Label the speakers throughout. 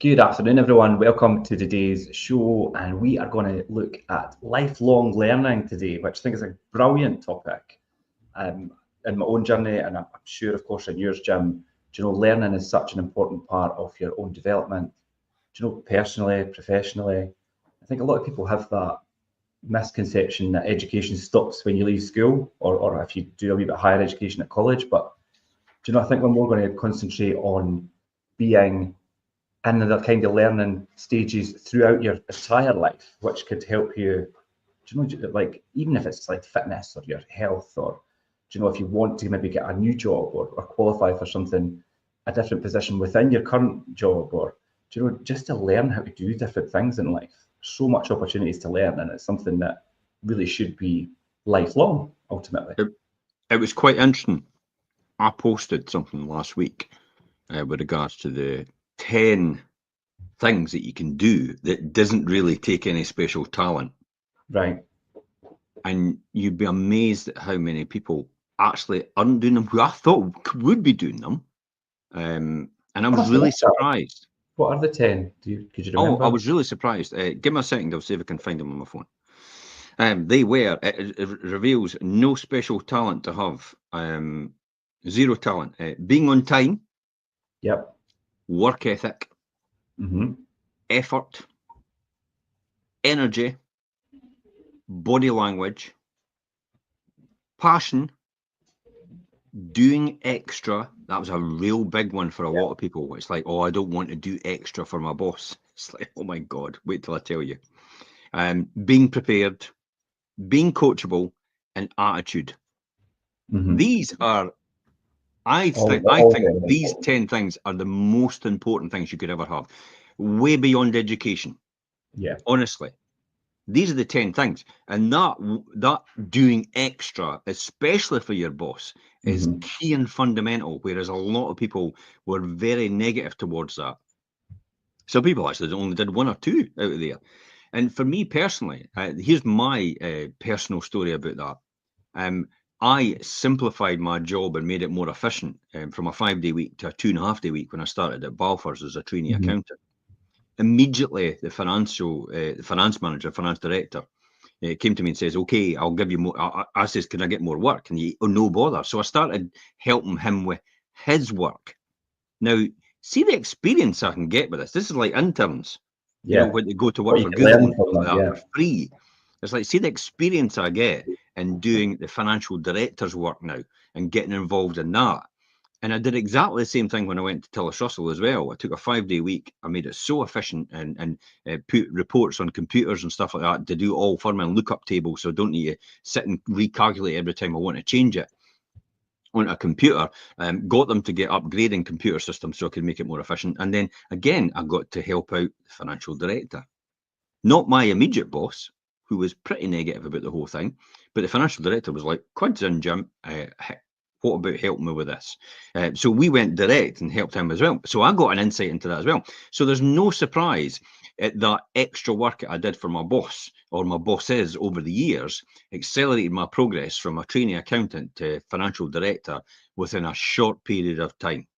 Speaker 1: Good afternoon, everyone. Welcome to today's show, and we are going to look at lifelong learning today, which I think is a brilliant topic. In my own journey, and I'm sure, of course, in yours, Jim, learning is such an important part of your own development. Personally, professionally, I think a lot of people have that misconception that education stops when you leave school, or if you do a wee bit higher education at college. But I think we're more going to concentrate on being and the kind of learning stages throughout your entire life, which could help you, like even if it's like fitness or your health, or if you want to maybe get a new job or qualify for something, a different position within your current job, or just to learn how to do different things in life. So much opportunities to learn, and it's something that really should be lifelong ultimately.
Speaker 2: It was quite interesting. I posted something last week with regards to the 10 things that you can do that doesn't really take any special talent.
Speaker 1: Right.
Speaker 2: And you'd be amazed at how many people actually aren't doing them who I thought would be doing them. And I was really surprised.
Speaker 1: What are the 10? Could you remember?
Speaker 2: Oh, I was really surprised. Give me a second, I'll see if I can find them on my phone. They were, it reveals no special talent to have, zero talent. Being on time.
Speaker 1: Yep.
Speaker 2: Work ethic.
Speaker 1: Mm-hmm.
Speaker 2: Effort. Energy. Body language. Passion. Doing extra. That was a real big one for a lot of people. It's like, oh, I don't want to do extra for my boss. It's like, oh my God, wait till I tell you. Being prepared, being coachable, and attitude.
Speaker 1: Mm-hmm.
Speaker 2: These are, I think these 10 things are the most important things you could ever have. Way beyond education.
Speaker 1: Yeah.
Speaker 2: Honestly. These are the 10 things. And that doing extra, especially for your boss, is key and fundamental, whereas a lot of people were very negative towards that. Some people actually only did one or two out of there. And for me personally, here's my personal story about that. I simplified my job and made it more efficient from a 5-day week to a 2.5-day week when I started at Balfour's as a trainee accountant. Immediately, the finance manager, finance director, came to me and says, okay, I'll give you more. I says, can I get more work? And he, oh, no bother. So I started helping him with his work. Now, see the experience I can get with this. This is like interns, when they go to work for Google and stuff like that for free. It's like, see the experience I get in doing the financial director's work now and getting involved in that. And I did exactly the same thing when I went to Tillis Russell as well. I took a 5-day week. I made it so efficient and put reports on computers and stuff like that to do all for me and lookup tables, so I don't need to sit and recalculate every time I want to change it on a computer. Got them to get upgrading computer systems so I could make it more efficient. And then again, I got to help out the financial director. Not my immediate boss, who was pretty negative about the whole thing, but the financial director was like, "Quids in, Jim. What about helping me with this?" So we went direct and helped him as well. So I got an insight into that as well. So there's no surprise at that extra work I did for my boss or my bosses over the years accelerated my progress from a trainee accountant to financial director within a short period of time.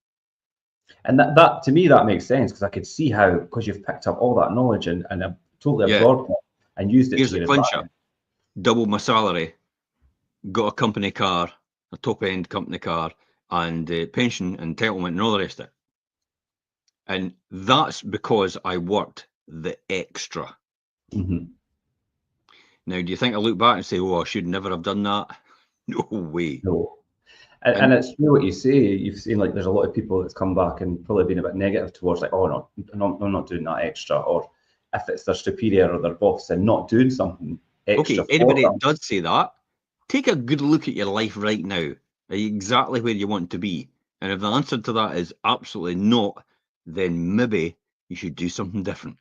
Speaker 1: And that to me, that makes sense, because I could see how, because you've picked up all that knowledge and totally absorbed it and used it
Speaker 2: Here's
Speaker 1: to your
Speaker 2: the clincher.
Speaker 1: advantage.
Speaker 2: Doubled my salary, got a company car, a top-end company car, and pension, entitlement, and all the rest of it. And that's because I worked the extra.
Speaker 1: Mm-hmm.
Speaker 2: Now, do you think I look back and say, oh, I should never have done that? No way.
Speaker 1: No. And it's true what you say. You've seen, like, there's a lot of people that's come back and probably been a bit negative towards, like, oh, no, I'm not doing that extra. Or if it's their superior or their boss and not doing something extra.
Speaker 2: Okay, anybody that does say that, take a good look at your life right now. Are you exactly where you want to be? And if the answer to that is absolutely not, then maybe you should do something different.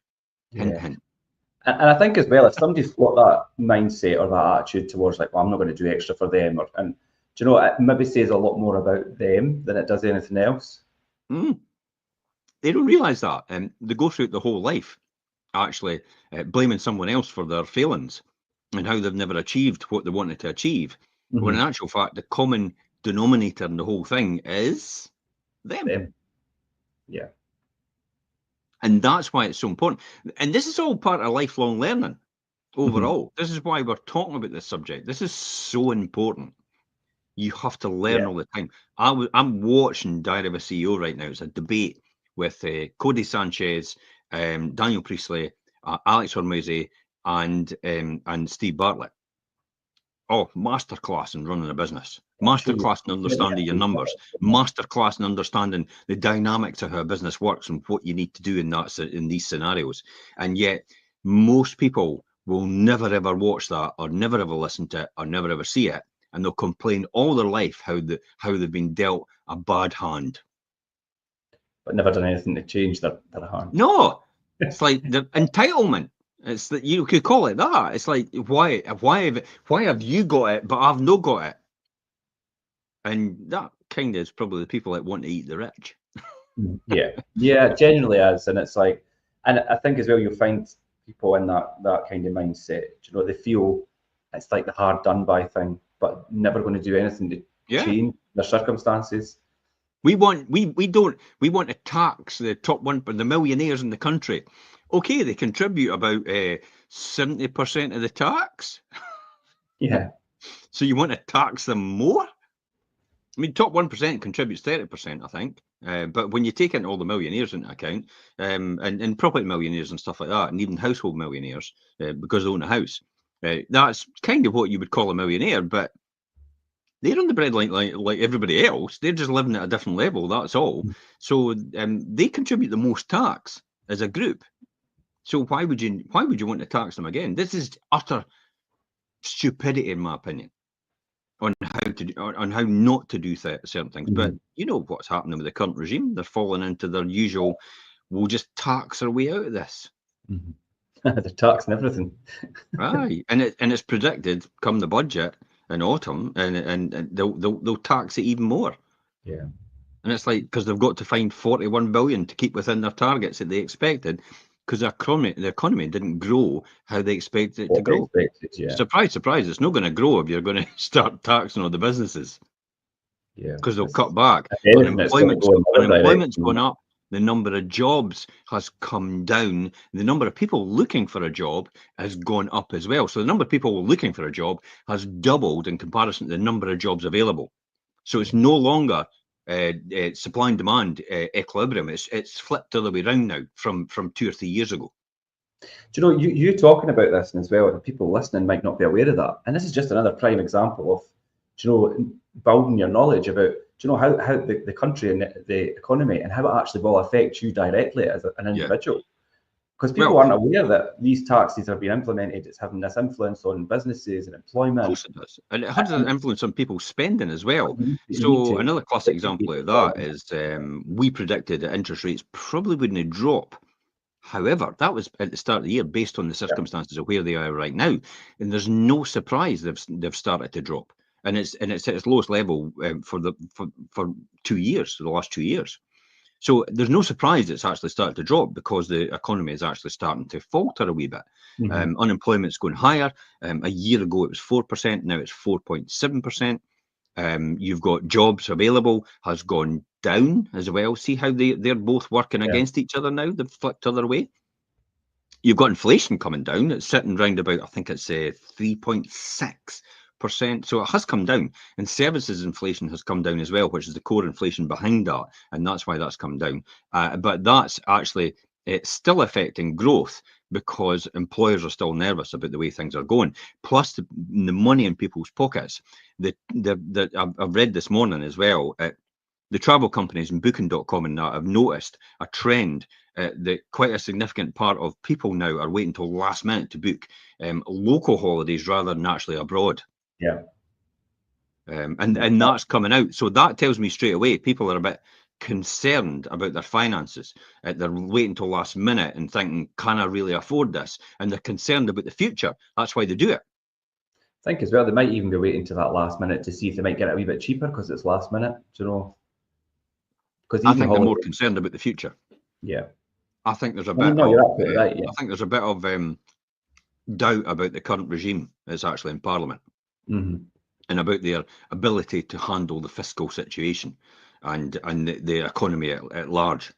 Speaker 2: Hint, hint.
Speaker 1: And I think as well, if somebody's got that mindset or that attitude towards, like, well, I'm not going to do extra for them, and do you know, it maybe says a lot more about them than it does anything else.
Speaker 2: They don't realise that, and they go through the whole life actually blaming someone else for their failings and how they've never achieved what they wanted to achieve. When in actual fact, the common denominator in the whole thing is them.
Speaker 1: Yeah.
Speaker 2: And that's why it's so important. And this is all part of lifelong learning overall. This is why we're talking about this subject. This is so important. You have to learn all the time. I'm watching Diary of a CEO right now. It's a debate with Cody Sanchez, Daniel Priestley, Alex Hormozy, and Steve Bartlett. Oh, masterclass in running a business. Masterclass in understanding your numbers. Masterclass in understanding the dynamics of how a business works and what you need to do in these scenarios. And yet, most people will never ever watch that, or never ever listen to it, or never ever see it, and they'll complain all their life how they've been dealt a bad hand,
Speaker 1: but never done anything to change their hand.
Speaker 2: No, it's like the entitlement. It's that you could call it that. It's like why have you got it but I've not got it? And that kind of is probably the people that want to eat the rich.
Speaker 1: Yeah, genuinely is. And it's like, and I think as well, you'll find people in that kind of mindset. You know, they feel it's like the hard done by thing, but never going to do anything to change their circumstances.
Speaker 2: We want to tax the top the millionaires in the country. Okay, they contribute about 70% of the tax.
Speaker 1: Yeah.
Speaker 2: So you want to tax them more? I mean, top 1% contributes 30%, I think. But when you take in all the millionaires into account, and property millionaires and stuff like that, and even household millionaires, because they own a house, that's kind of what you would call a millionaire. But they're on the bread like everybody else. They're just living at a different level. That's all. So they contribute the most tax as a group. So why would you want to tax them again? This is utter stupidity, in my opinion, on how not to do certain things. But you know what's happening with the current regime? They're falling into their usual. We'll just tax our way out of this.
Speaker 1: They're taxing everything.
Speaker 2: Aye, and it's predicted come the budget in autumn, and they'll tax it even more.
Speaker 1: Yeah.
Speaker 2: And it's like, because they've got to find 41 billion to keep within their targets that they expected, because the economy didn't grow how they expected it to grow. Surprise, surprise, it's not going to grow if you're going to start taxing all the businesses.
Speaker 1: Yeah.
Speaker 2: Because they'll cut back. Unemployment's gone up. The number of jobs has come down. The number of people looking for a job has gone up as well. So the number of people looking for a job has doubled in comparison to the number of jobs available. So it's no longer supply and demand equilibrium. It's flipped the other way around now from 2 or 3 years ago.
Speaker 1: Do you know, you talking about this as well, and people listening might not be aware of that. And this is just another prime example of, you know, building your knowledge about, you know, how the country and the economy and how it actually will affect you directly as an individual. Because people aren't aware that these taxes are being implemented. It's having this influence on businesses and employment.
Speaker 2: Of course it does. And it has an influence on people's spending as well. So another classic example of that is we predicted that interest rates probably wouldn't drop. However, that was at the start of the year based on the circumstances of where they are right now. And there's no surprise they've started to drop. And it's at its lowest level for 2 years, the last 2 years. So there's no surprise it's actually started to drop, because the economy is actually starting to falter a wee bit. Unemployment's going higher. A year ago it was 4%. Now it's 4.7%. You've got jobs available has gone down as well. See how they're both working against each other now. They've flipped the other way. You've got inflation coming down. It's sitting round about, I think it's 3.6%. So it has come down, and services inflation has come down as well, which is the core inflation behind that, and that's why that's come down. But that's actually it's still affecting growth, because employers are still nervous about the way things are going. Plus the money in people's pockets. I've read this morning as well. The travel companies and Booking.com and that have noticed a trend that quite a significant part of people now are waiting till last minute to book local holidays rather than actually abroad.
Speaker 1: Yeah.
Speaker 2: And that's coming out. So that tells me straight away people are a bit concerned about their finances. They're waiting till last minute and thinking, can I really afford this? And they're concerned about the future. That's why they do it.
Speaker 1: I think as well, they might even be waiting to that last minute to see if they might get it a wee bit cheaper because it's last minute. Do you know? Because
Speaker 2: I think they're more concerned about the future.
Speaker 1: Yeah.
Speaker 2: I think there's a bit. I think there's a bit of doubt about the current regime that's actually in Parliament, and about their ability to handle the fiscal situation and the economy at large.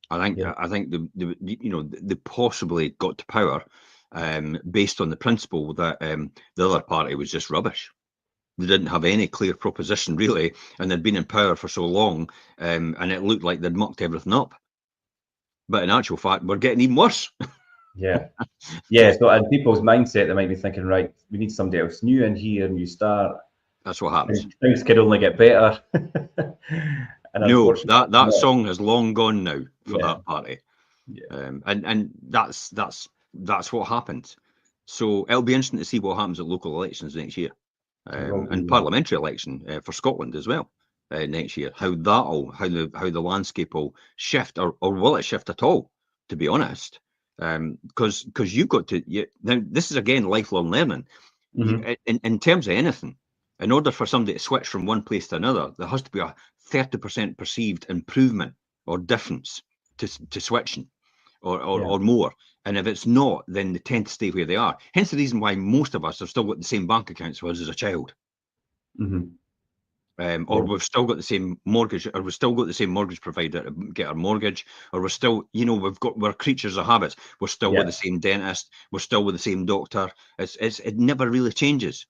Speaker 2: I think they possibly got to power based on the principle that the other party was just rubbish. They didn't have any clear proposition really, and they'd been in power for so long, and it looked like they'd mucked everything up. But in actual fact, we're getting even worse.
Speaker 1: Yeah. Yeah. So in people's mindset, they might be thinking, right, we need somebody else new in here, new start.
Speaker 2: That's what happens.
Speaker 1: Things can only get better. And
Speaker 2: No,
Speaker 1: unfortunately,
Speaker 2: that song has long gone now for
Speaker 1: yeah.
Speaker 2: that party.
Speaker 1: Yeah.
Speaker 2: And that's what happens. So it'll be interesting to see what happens at local elections next year, and parliamentary election for Scotland as well next year. How the landscape will shift, or will it shift at all? To be honest, because you've got to. Now this is again lifelong learning. In terms of anything, in order for somebody to switch from one place to another, there has to be a 30% perceived improvement or difference to switching. Or more. And if it's not, then they tend to stay where they are. Hence the reason why most of us have still got the same bank accounts as as a child. Or we've still got the same mortgage, or we've still got the same mortgage provider to get our mortgage, or we're still, we're creatures of habits. We're still with the same dentist. We're still with the same doctor. It never really changes.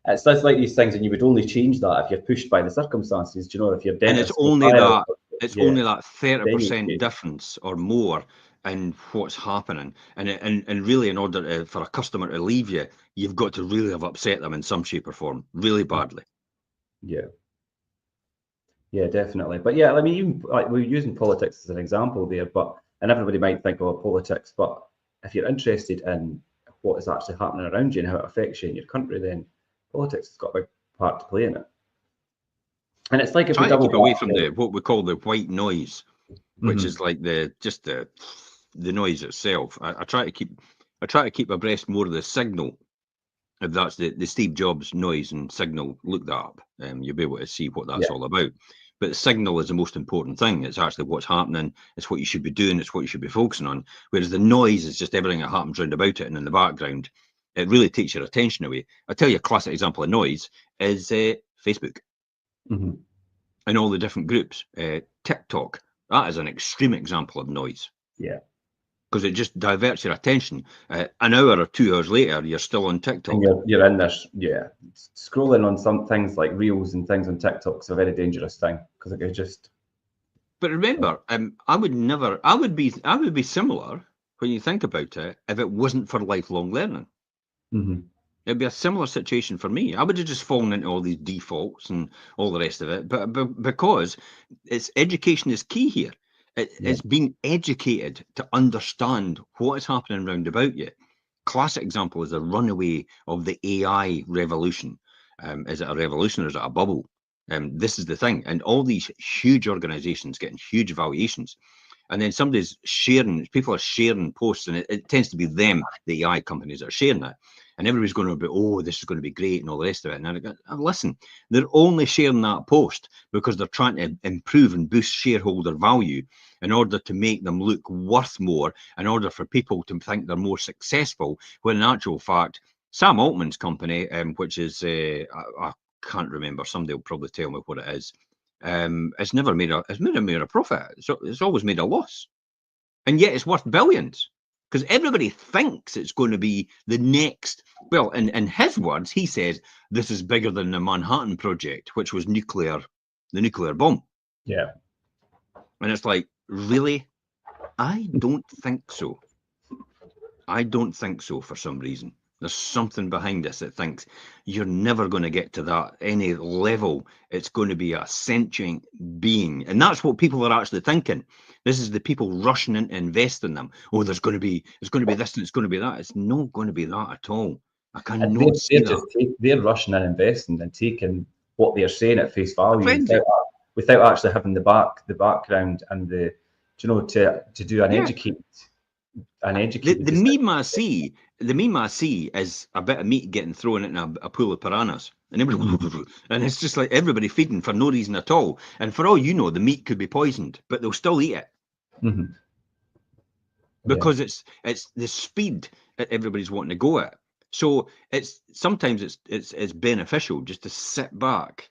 Speaker 1: It's like these things, and you would only change that if you're pushed by the circumstances. Do you know, if your
Speaker 2: And
Speaker 1: dentist
Speaker 2: it's only that. It's only that
Speaker 1: then you
Speaker 2: 30%
Speaker 1: change.
Speaker 2: difference or more in what's happening, and really, in order for a customer to leave you, you've got to really have upset them in some shape or form, really badly.
Speaker 1: Yeah. Yeah, definitely. But yeah, I mean, even like we're using politics as an example there, and everybody might think, oh, politics, but if you're interested in what is actually happening around you and how it affects you in your country, then politics has got a big part to play in it. And it's like if we
Speaker 2: Try to
Speaker 1: double
Speaker 2: keep away
Speaker 1: back,
Speaker 2: from what we call the white noise, which is like the noise itself. I try to keep abreast more of the signal. If that's the Steve Jobs noise and signal, look that up. You'll be able to see what that's all about. But the signal is the most important thing. It's actually what's happening. It's what you should be doing. It's what you should be focusing on. Whereas the noise is just everything that happens round about it and in the background. It really takes your attention away. I'll tell you a classic example of noise is Facebook and all the different groups. TikTok, that is an extreme example of noise.
Speaker 1: Yeah.
Speaker 2: Because it just diverts your attention. An hour or 2 hours later, you're still on TikTok.
Speaker 1: And you're in this, scrolling on some things like reels and things on TikTok is a very dangerous thing because it could just.
Speaker 2: But remember, I would be similar when you think about it if it wasn't for lifelong learning. It'd be a similar situation for me. I would have just fallen into all these defaults and all the rest of it. But because education is key here. It's being educated to understand what is happening round about you. Classic example is the runaway of the AI revolution. Is it a revolution or is it a bubble? This is the thing. And all these huge organizations getting huge valuations. And then people are sharing posts, and it tends to be them, the AI companies, that are sharing it. And everybody's going to be, oh, this is going to be great and all the rest of it. And I go, listen, they're only sharing that post because they're trying to improve and boost shareholder value in order to make them look worth more, in order for people to think they're more successful, when in actual fact, Sam Altman's company, which is, I can't remember, somebody will probably tell me what it is, it's never made a profit. So it's always made a loss. And yet it's worth billions. Because everybody thinks it's going to be the next. Well, in his words, he says this is bigger than the Manhattan Project, which was the nuclear bomb.
Speaker 1: Yeah.
Speaker 2: And it's like, really? I don't think so. I don't think so for some reason. There's something behind this that thinks you're never going to get to that any level. It's going to be a sentient being. And that's what people are actually thinking. This is the people rushing in to invest in them. Oh, it's going to be this and it's going to be that. It's not going to be that at all. I cannot see that.
Speaker 1: They're rushing and investing and taking what they're saying at face value without actually having the background and to do an educated.
Speaker 2: The meme I see is a bit of meat getting thrown in a pool of piranhas, and it's just like everybody feeding for no reason at all. And for all you know, the meat could be poisoned, but they'll still eat it because it's the speed that everybody's wanting to go at. So sometimes it's beneficial just to sit back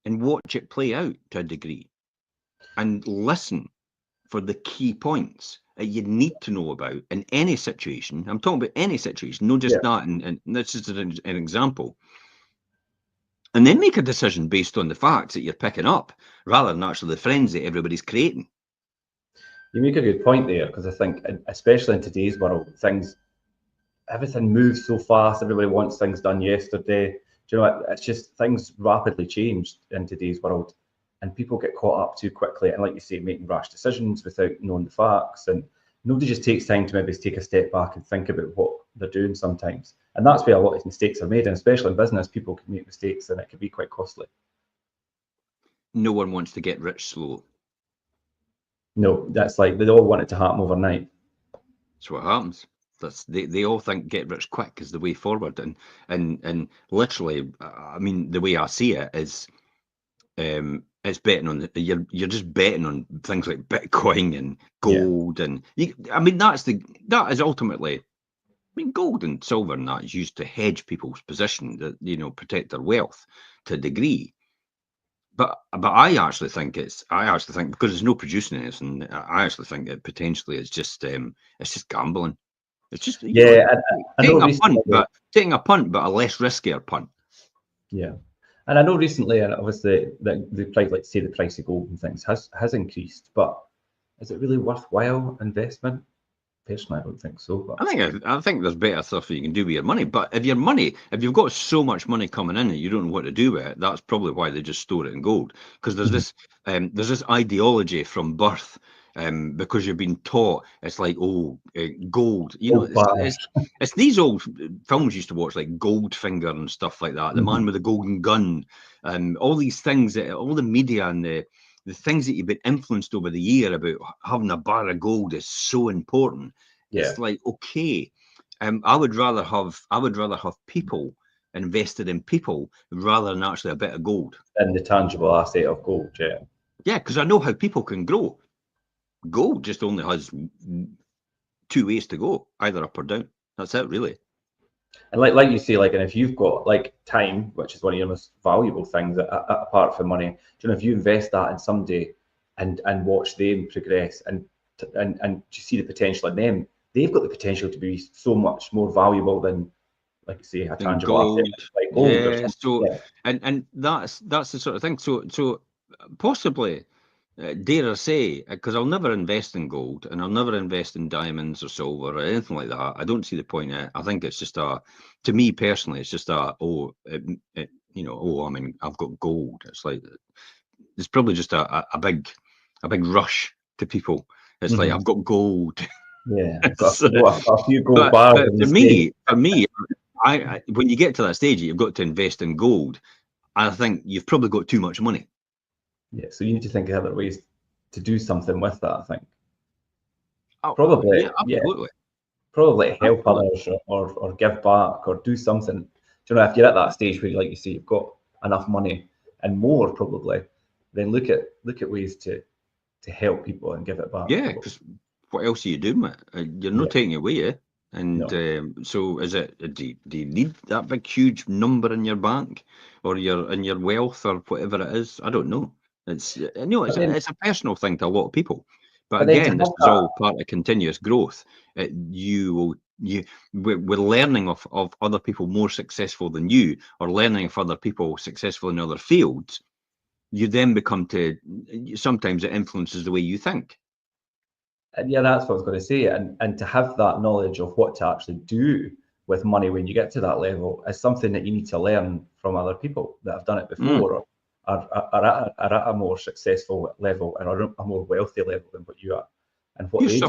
Speaker 2: and watch it play out to a degree, and listen for the key points that you need to know about in any situation. I'm talking about any situation, not just that, and this is an example. And then make a decision based on the facts that you're picking up, rather than actually the friends that everybody's creating.
Speaker 1: You make a good point there, because I think, especially in today's world, everything moves so fast. Everybody wants things done yesterday. Do you know, it's just things rapidly changed in today's world, and people get caught up too quickly. And like you say, making rash decisions without knowing the facts, and nobody just takes time to maybe take a step back and think about what they're doing sometimes. And that's where a lot of mistakes are made. And especially in business, people can make mistakes, and it can be quite costly.
Speaker 2: No one wants to get rich slow.
Speaker 1: No, that's like they all want it to happen overnight.
Speaker 2: That's what happens. They all think get rich quick is the way forward, and literally, I mean, the way I see it is, it's betting on you're just betting on things like Bitcoin and gold, and I mean that is ultimately, I mean, gold and silver and that is used to hedge people's position, that, you know, protect their wealth to a degree. But I actually think because there's no producing anything, I actually think that potentially it's just gambling. It's just taking a punt, but a less riskier punt.
Speaker 1: Yeah, and I know recently, and obviously the price, like say the price of gold and things has increased, but is it really worthwhile investment? Personally, I don't think so. But
Speaker 2: I think there's better stuff you can do with your money. But if you've got so much money coming in and you don't know what to do with it, that's probably why they just store it in gold. Because there's this ideology from birth, because you've been taught it's like, gold. You know, it's these old films you used to watch, like Goldfinger and stuff like that. The Man with the Golden Gun, and all these things that all the media and the things that you've been influenced over the year about having a bar of gold is so important. Yeah. It's like, okay, I would rather have people invested in people rather than actually a bit of gold.
Speaker 1: And the tangible asset of gold, yeah.
Speaker 2: Yeah, because I know how people can grow. Gold just only has two ways to go, either up or down. That's it, really.
Speaker 1: And like you say, and if you've got time, which is one of your most valuable things apart from money, you know, if you invest that in somebody and watch them progress and you see the potential in them, they've got the potential to be so much more valuable than, like you say, a tangible asset like gold.
Speaker 2: Yeah. So and that's the sort of thing. So possibly, dare I say, because I'll never invest in gold and I'll never invest in diamonds or silver or anything like that. I don't see the point in it. I think it's just to me personally, it's just I mean, I've got gold. It's like, it's probably just a big rush to people. It's like, I've got gold.
Speaker 1: Yeah, got a few gold bars.
Speaker 2: But for me, I when you get to that stage, you've got to invest in gold. I think you've probably got too much money.
Speaker 1: Yeah, so you need to think of other ways to do something with that, I think. Probably,
Speaker 2: absolutely.
Speaker 1: Probably help others or give back or do something. Do you know, if you're at that stage where, like you say, you've got enough money and more probably, then look at ways to help people and give it back.
Speaker 2: Yeah, because what else are you doing with it? You're not taking it away, eh? And so is it? Do you need that big huge number in your bank or in your wealth or whatever it is? I don't know. It's it's a personal thing to a lot of people. But again, this is all part of continuous growth. We're learning of other people more successful than you, or learning of other people successful in other fields. You then sometimes it influences the way you think.
Speaker 1: And yeah, that's what I was going to say. And to have that knowledge of what to actually do with money when you get to that level is something that you need to learn from other people that have done it before or are at a more successful level and are a more wealthy level than what you are. And what
Speaker 2: Here's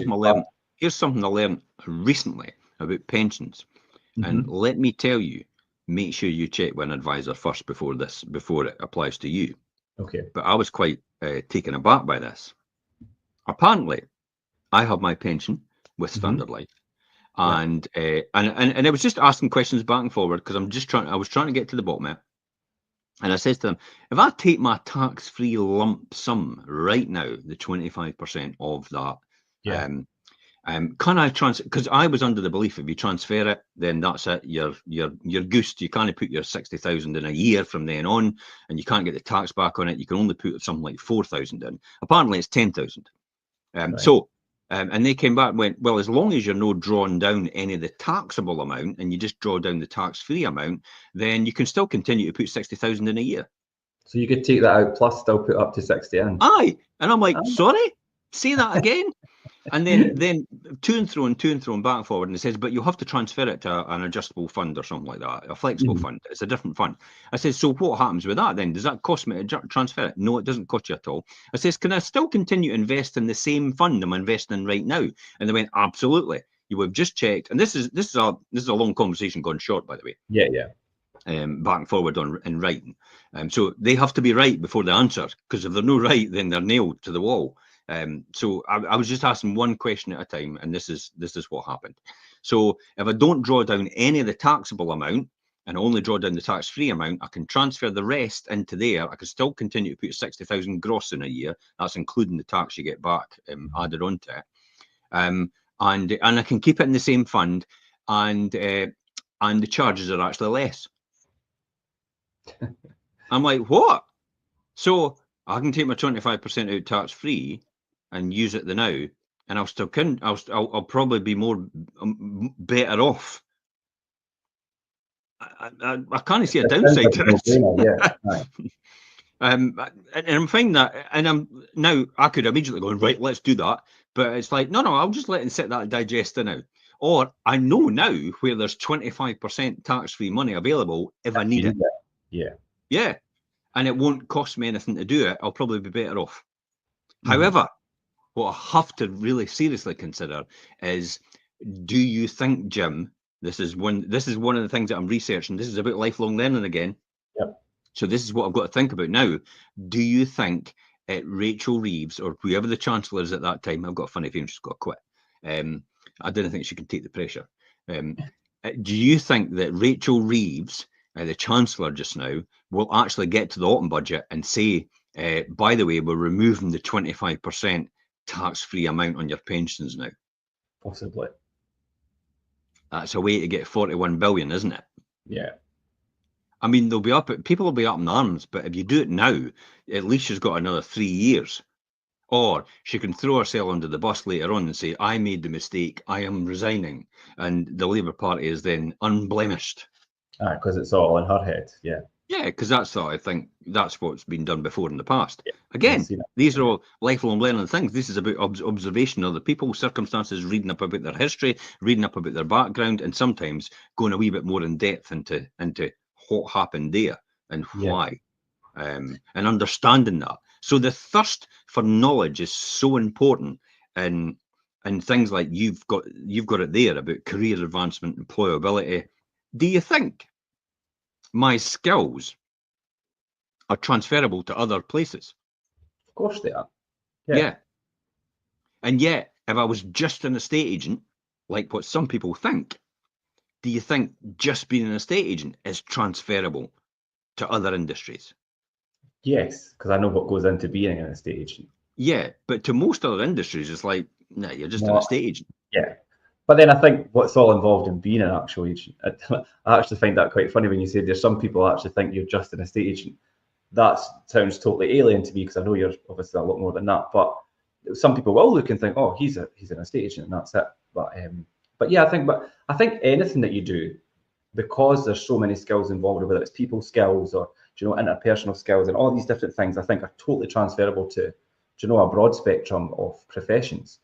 Speaker 2: something I learned recently about pensions. And let me tell you, make sure you check with an advisor first before it applies to you.
Speaker 1: Okay.
Speaker 2: But I was quite taken aback by this. Apparently, I have my pension with Standard Life, and I was just asking questions back and forward because I was trying to get to the bottom of it. And I says to them, if I take my tax-free lump sum right now, the 25% of that, can I transfer? Because I was under the belief if you transfer it, then that's it. You're goosed. You can't put your 60,000 in a year from then on, and you can't get the tax back on it. You can only put something like 4,000 in. Apparently, it's 10,000. And they came back and went, well, as long as you're not drawing down any of the taxable amount and you just draw down the tax-free amount, then you can still continue to put 60,000 in a year.
Speaker 1: So you could take that out plus still put up to 60 in.
Speaker 2: Aye. And I'm like, sorry? Say that again? And then to and fro back and forward, and it says, but you'll have to transfer it to an adjustable fund or something like that, a flexible fund. It's a different fund. I said, so what happens with that then? Does that cost me to transfer it? No, it doesn't cost you at all. I says, can I still continue to invest in the same fund I'm investing in right now? And they went, absolutely. You have just checked, and this is a long conversation gone short, by the way.
Speaker 1: Yeah.
Speaker 2: Back and forward in writing. So they have to be right before they answer, because if they're no right, then they're nailed to the wall. So I was just asking one question at a time, and this is what happened. So if I don't draw down any of the taxable amount and only draw down the tax-free amount, I can transfer the rest into there. I can still continue to put 60,000 gross in a year. That's including the tax you get back added onto it. And I can keep it in the same fund, and the charges are actually less. I'm like, what? So I can take my 25% out tax-free and use it the now, and I'll probably be more better off. I can't see a downside to this. And I'm finding that, and I could immediately go, right, let's do that. But it's like, no, I'll just let it sit that digest now. Or I know now where there's 25% tax-free money available if I need it. Yeah. And it won't cost me anything to do it. I'll probably be better off. However, what I have to really seriously consider is, do you think, Jim, this is one of the things that I'm researching. This is about lifelong learning again.
Speaker 1: Yep.
Speaker 2: So this is what I've got to think about now. Do you think Rachel Reeves, or whoever the Chancellor is at that time, I've got a funny feeling she's got to quit. I don't think she can take the pressure. Do you think that Rachel Reeves, the Chancellor just now, will actually get to the autumn budget and say, by the way, we're removing the 25% tax-free amount on your pensions now?
Speaker 1: Possibly.
Speaker 2: That's a way to get 41 billion, isn't it?
Speaker 1: Yeah.
Speaker 2: I mean, people will be up in arms, but if you do it now, at least she's got another 3 years. Or she can throw herself under the bus later on and say, I made the mistake, I am resigning. And the Labour Party is then unblemished.
Speaker 1: Because it's all in her head, yeah.
Speaker 2: Yeah, because I think that's what's been done before in the past. Yeah, again, these are all lifelong learning things. This is about observation of other people, circumstances, reading up about their history, reading up about their background, and sometimes going a wee bit more in depth into what happened there and why, and understanding that. So the thirst for knowledge is so important, and things like you've got it there about career advancement, employability. Do you think my skills are transferable to other places?
Speaker 1: Of course they are.
Speaker 2: Yeah. And yet, if I was just an estate agent, like what some people think, do you think just being an estate agent is transferable to other industries?
Speaker 1: Yes, because I know what goes into being an estate agent.
Speaker 2: Yeah, but to most other industries, it's like, nah, you're just an estate agent.
Speaker 1: Yeah. But then I think what's all involved in being an actual agent, I actually find that quite funny when you say there's some people actually think you're just an estate agent. That sounds totally alien to me, because I know you're obviously a lot more than that. But some people will look and think, oh, he's an estate agent, and that's it. But yeah, I think anything that you do, because there's so many skills involved, whether it's people skills or interpersonal skills and all these different things, I think are totally transferable to a broad spectrum of professions.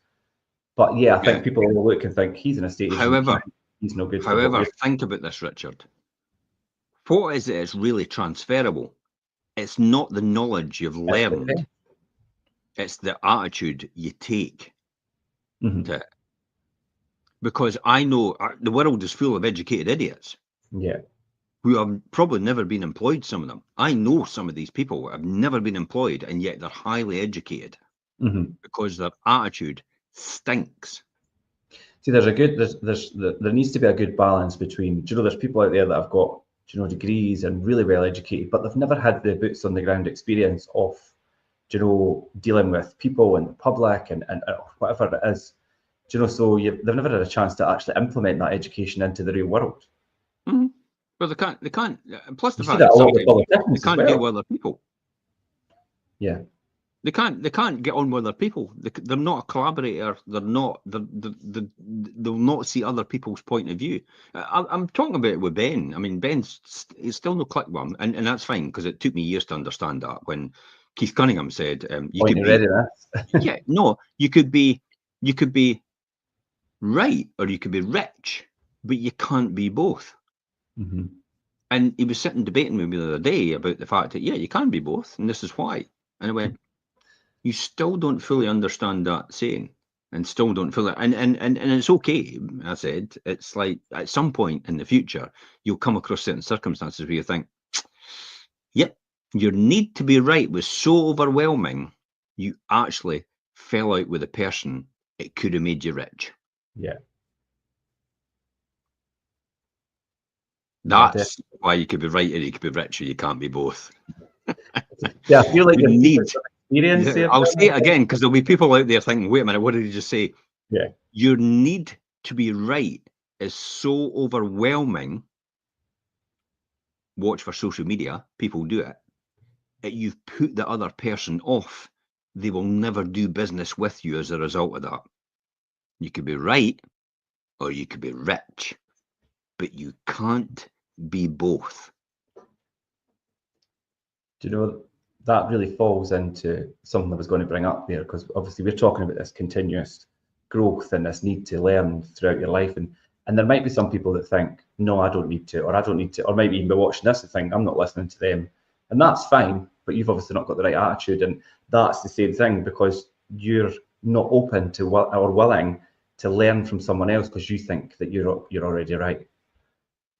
Speaker 1: But yeah, I think people will look and think he's an estate agent.
Speaker 2: However,
Speaker 1: he's no good.
Speaker 2: However, think about this, Richard. What is it that's really transferable? It's not the knowledge you've learned. It's the attitude you take to it. Because I know the world is full of educated idiots.
Speaker 1: Yeah.
Speaker 2: Who have probably never been employed, some of them. I know some of these people have never been employed, and yet they're highly educated because their attitude stinks.
Speaker 1: See, there needs to be a good balance between, there's people out there that have got, degrees and really well educated, but they've never had the boots on the ground experience of, dealing with people and the public and whatever it is, so they've never had a chance to actually implement that education into the real world.
Speaker 2: Mm-hmm. Well, they can't. Plus the fact that sometimes they can't deal with other people.
Speaker 1: Yeah.
Speaker 2: They can't get on with other people. They're not a collaborator. They're not. They'll not see other people's point of view. I'm talking about it with Ben. I mean, he's still no clickworm, and that's fine because it took me years to understand that. When Keith Cunningham said, "You
Speaker 1: Point
Speaker 2: could
Speaker 1: of
Speaker 2: be,
Speaker 1: readiness.
Speaker 2: yeah, no, you could be right or you could be rich, but you can't be both."
Speaker 1: Mm-hmm.
Speaker 2: And he was sitting debating with me the other day about the fact that, yeah, you can be both, and this is why. And I went, you still don't fully understand that saying, and still don't feel it. And it's okay. I said, it's like at some point in the future, you'll come across certain circumstances where you think, yep, your need to be right was so overwhelming, you actually fell out with a person. It could have made you rich.
Speaker 1: Yeah.
Speaker 2: That's why you could be right or you could be rich, or you can't be both.
Speaker 1: Yeah, I feel like
Speaker 2: you need.
Speaker 1: experience here.
Speaker 2: I'll say it again because there'll be people out there thinking, wait a minute, what did he just say?
Speaker 1: Yeah.
Speaker 2: Your need to be right is so overwhelming. Watch for social media, people do it. That you've put the other person off. They will never do business with you as a result of that. You could be right or you could be rich, but you can't be both.
Speaker 1: Do you know, that really falls into something I was going to bring up there, because obviously we're talking about this continuous growth and this need to learn throughout your life. And there might be some people that think, no, I don't need to, or I don't need to, or maybe even be watching this and think, I'm not listening to them. And that's fine, but you've obviously not got the right attitude. And that's the same thing, because you're not open to or willing to learn from someone else because you think that you're already right.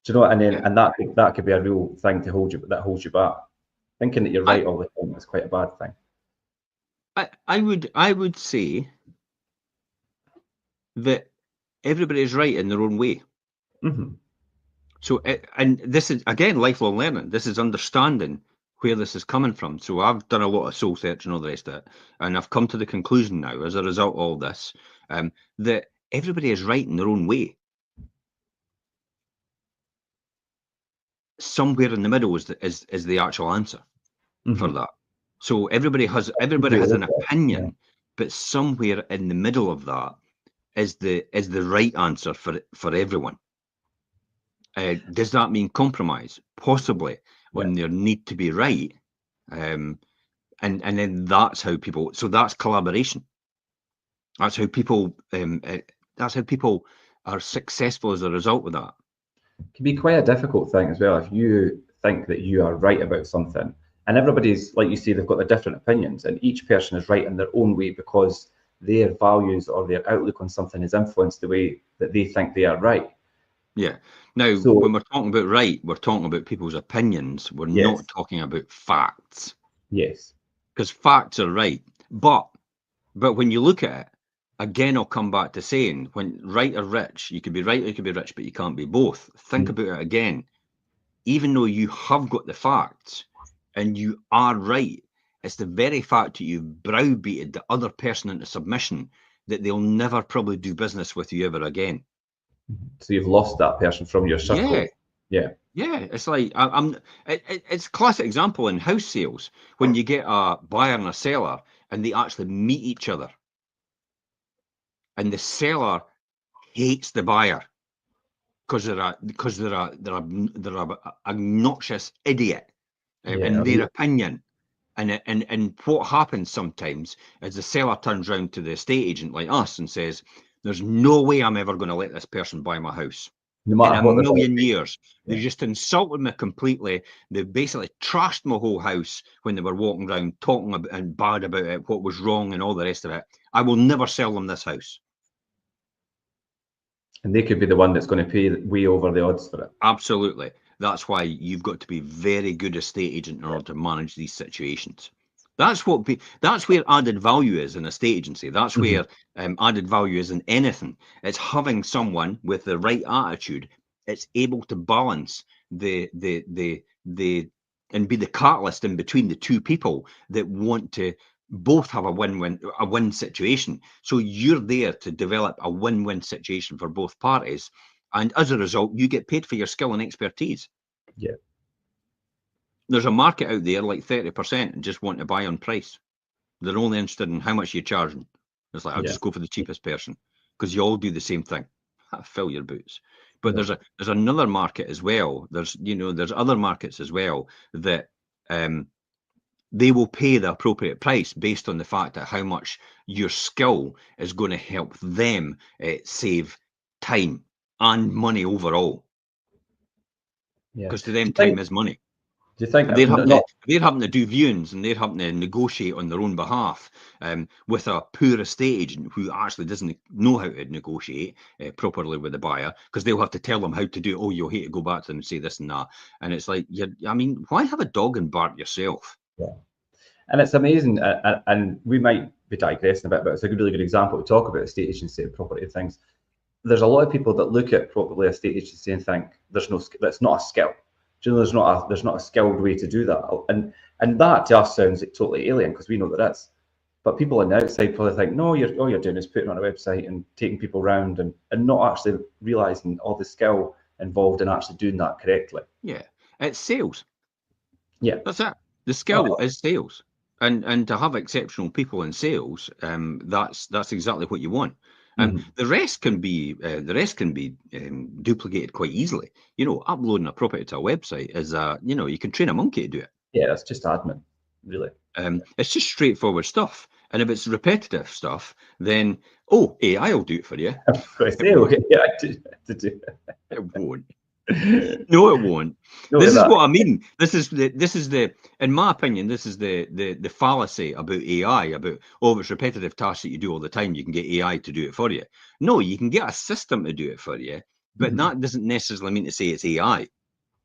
Speaker 1: Do you know what I mean?
Speaker 2: Yeah.
Speaker 1: And that could be a real thing to hold you back. Thinking that you're right all the time is quite a bad thing.
Speaker 2: I would say that everybody's right in their own way.
Speaker 1: Mm-hmm.
Speaker 2: So, and this is again lifelong learning. This is understanding where this is coming from. So, I've done a lot of soul search and all the rest of it, and I've come to the conclusion now, as a result of all this, that everybody is right in their own way. Somewhere in the middle is the actual answer for
Speaker 1: Mm-hmm.
Speaker 2: that. So everybody has an opinion, but somewhere in the middle of that is the right answer for everyone. Does that mean compromise? Possibly on their need to be right, and then that's how people. So that's collaboration. That's how people. That's how people are successful as a result of that.
Speaker 1: It can be quite a difficult thing as well if you think that you are right about something, and everybody's, like you say, they've got their different opinions, and each person is right in their own way because their values or their outlook on something is influenced the way that they think they are right.
Speaker 2: Yeah. Now,
Speaker 1: So
Speaker 2: when we're talking about right, we're talking about people's opinions. We're
Speaker 1: yes,
Speaker 2: not talking about facts,
Speaker 1: yes,
Speaker 2: because facts are right. But when you look at it, again, I'll come back to saying, when right or rich, you could be right or you could be rich, but you can't be both. Think about it again. Even though you have got the facts and you are right, it's the very fact that you've browbeated the other person into submission that they'll never probably do business with you ever again.
Speaker 1: so you've lost that person from your circle. Yeah.
Speaker 2: Yeah, it's like it's a classic example in house sales when you get a buyer and a seller and they actually meet each other, and the seller hates the buyer because they're a obnoxious idiot in
Speaker 1: Yeah.
Speaker 2: their opinion. And what happens sometimes is the seller turns around to the estate agent like us and says, "There's no way I'm ever going to let this person buy my house."
Speaker 1: No
Speaker 2: In
Speaker 1: matter
Speaker 2: a
Speaker 1: what
Speaker 2: million years. They
Speaker 1: Yeah.
Speaker 2: just insulted me completely. They basically trashed my whole house when they were walking around talking and bad about it, what was wrong and all the rest of it. I will never sell them this house.
Speaker 1: And they could be the one that's going to pay way over the odds for it.
Speaker 2: Absolutely. That's why you've got to be very good estate agent in order to manage these situations. That's where added value is in a state agency. That's where added value is in anything. It's having someone with the right attitude. It's able to balance the and be the catalyst in between the two people that want to both have a win situation. So you're there to develop a win-win situation for both parties, and as a result, you get paid for your skill and expertise.
Speaker 1: Yeah.
Speaker 2: There's a market out there like 30% and just want to buy on price. They're only interested in how much you're charging. It's like, I'll just go for the cheapest person, because you all do the same thing. Fill your boots. But there's another market as well. There's other markets as well that they will pay the appropriate price based on the fact that how much your skill is going to help them save time and money overall. Because to them, time is money.
Speaker 1: Do you think
Speaker 2: they're having to do viewings, and they're having to negotiate on their own behalf with a poor estate agent who actually doesn't know how to negotiate properly with the buyer, because they'll have to tell them how to do it. Oh, you'll hate to go back to them and say this and that. And it's like, why have a dog and bark yourself?
Speaker 1: Yeah. And it's amazing, and we might be digressing a bit, but it's a really good example to talk about estate agency and property things. There's a lot of people that look at property estate agency and think that's not a skill. Do you know, there's not a skilled way to do that, and that just sounds totally alien, because we know that is. But people on the outside probably think, no, all you're doing is putting on a website and taking people around, and not actually realizing all the skill involved in actually doing that correctly.
Speaker 2: Yeah, it's sales.
Speaker 1: Yeah,
Speaker 2: that's it. The skill is sales, and to have exceptional people in sales, that's exactly what you want. And the rest can be duplicated quite easily. Uploading a property to a website is you can train a monkey to do it.
Speaker 1: Yeah, that's just admin, really.
Speaker 2: It's just straightforward stuff. And if it's repetitive stuff, then AI will do it for you. It won't. No, it won't. This is what I mean. This is the, in my opinion, this is the fallacy about AI, about, if it's repetitive tasks that you do all the time, you can get AI to do it for you. No, you can get a system to do it for you, but that doesn't necessarily mean to say it's AI.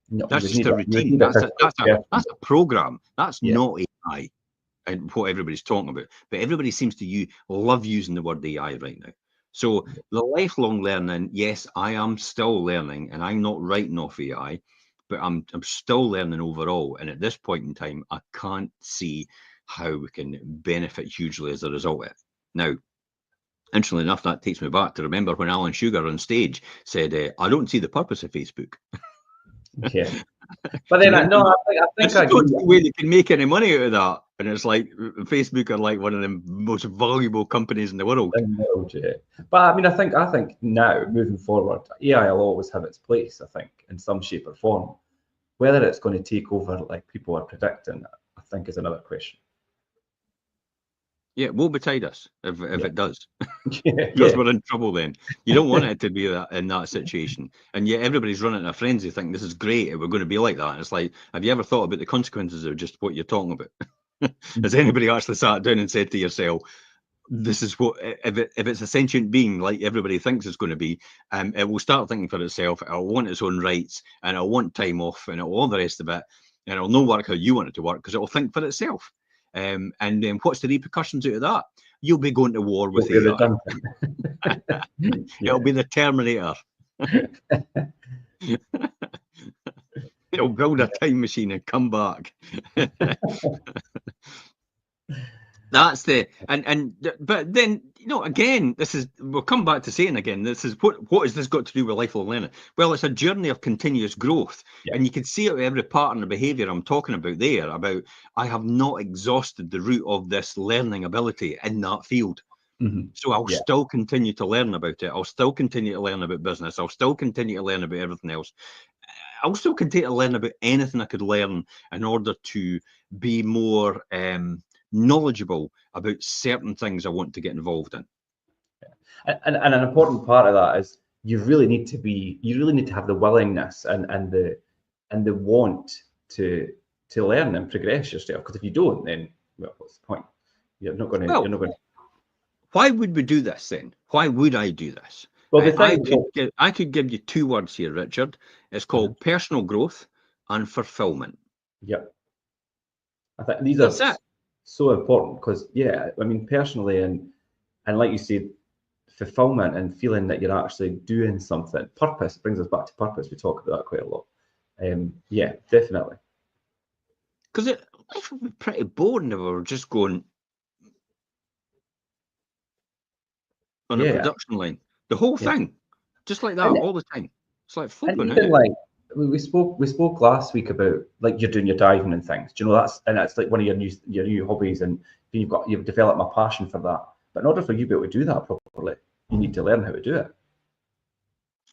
Speaker 2: No, that's just a routine. That's a program. That's not AI, and what everybody's talking about. But everybody seems to love using the word AI right now. So the lifelong learning, yes, I am still learning, and I'm not writing off AI, but I'm still learning overall. And at this point in time, I can't see how we can benefit hugely as a result of it. Now, interestingly enough, that takes me back to remember when Alan Sugar on stage said, "I don't see the purpose of Facebook."
Speaker 1: Yeah. But then I think I
Speaker 2: don't see where they can make any money out of that. And it's like Facebook are like one of the most valuable companies in the world.
Speaker 1: But I think now, moving forward, AI will always have its place, I think, in some shape or form. Whether it's going to take over like people are predicting, I think, is another question.
Speaker 2: Yeah, woe betide us if it does. Because we're in trouble then. You don't want it to be in that situation. And yet everybody's running in a frenzy thinking this is great, we're going to be like that. And it's like, have you ever thought about the consequences of just what you're talking about? Has anybody actually sat down and said to yourself, this is what, if it's a sentient being like everybody thinks it's going to be, it will start thinking for itself, it'll want its own rights, and it'll want time off, and it'll all the rest of it, and it'll not work how you want it to work, because it'll think for itself. And then what's the repercussions out of that? You'll be going to war with AI. It'll be the Terminator. It'll build a time machine and come back. That's but then, again, we'll come back to saying again, this is what has this got to do with lifelong learning? Well, it's a journey of continuous growth. And you can see it with every pattern of behavior I'm talking about there, about I have not exhausted the root of this learning ability in that field. So I'll still continue to learn about it. I'll still continue to learn about business. I'll still continue to learn about everything else. I'll still continue to learn about anything I could learn in order to be more knowledgeable about certain things I want to get involved in.
Speaker 1: And an important part of that is you really need to have the willingness and the want to learn and progress yourself. Because if you don't, then what's the point? You're not going to.
Speaker 2: Why would we do this then? Why would I do this? Well, I could give you two words here, Richard. It's called personal growth and fulfillment.
Speaker 1: Yep. I think these are so important because, personally and like you said, fulfillment and feeling that you're actually doing something. Purpose brings us back to purpose. We talk about that quite a lot. Definitely.
Speaker 2: Because life would be pretty boring if we were just going on a production line. The whole thing, just like that, all the time. It's like flipping
Speaker 1: out. Like we spoke last week about like you're doing your diving and things. Do you know that's like one of your new hobbies, and you've developed a passion for that. But in order for you to be able to do that properly, you need to learn how to do it.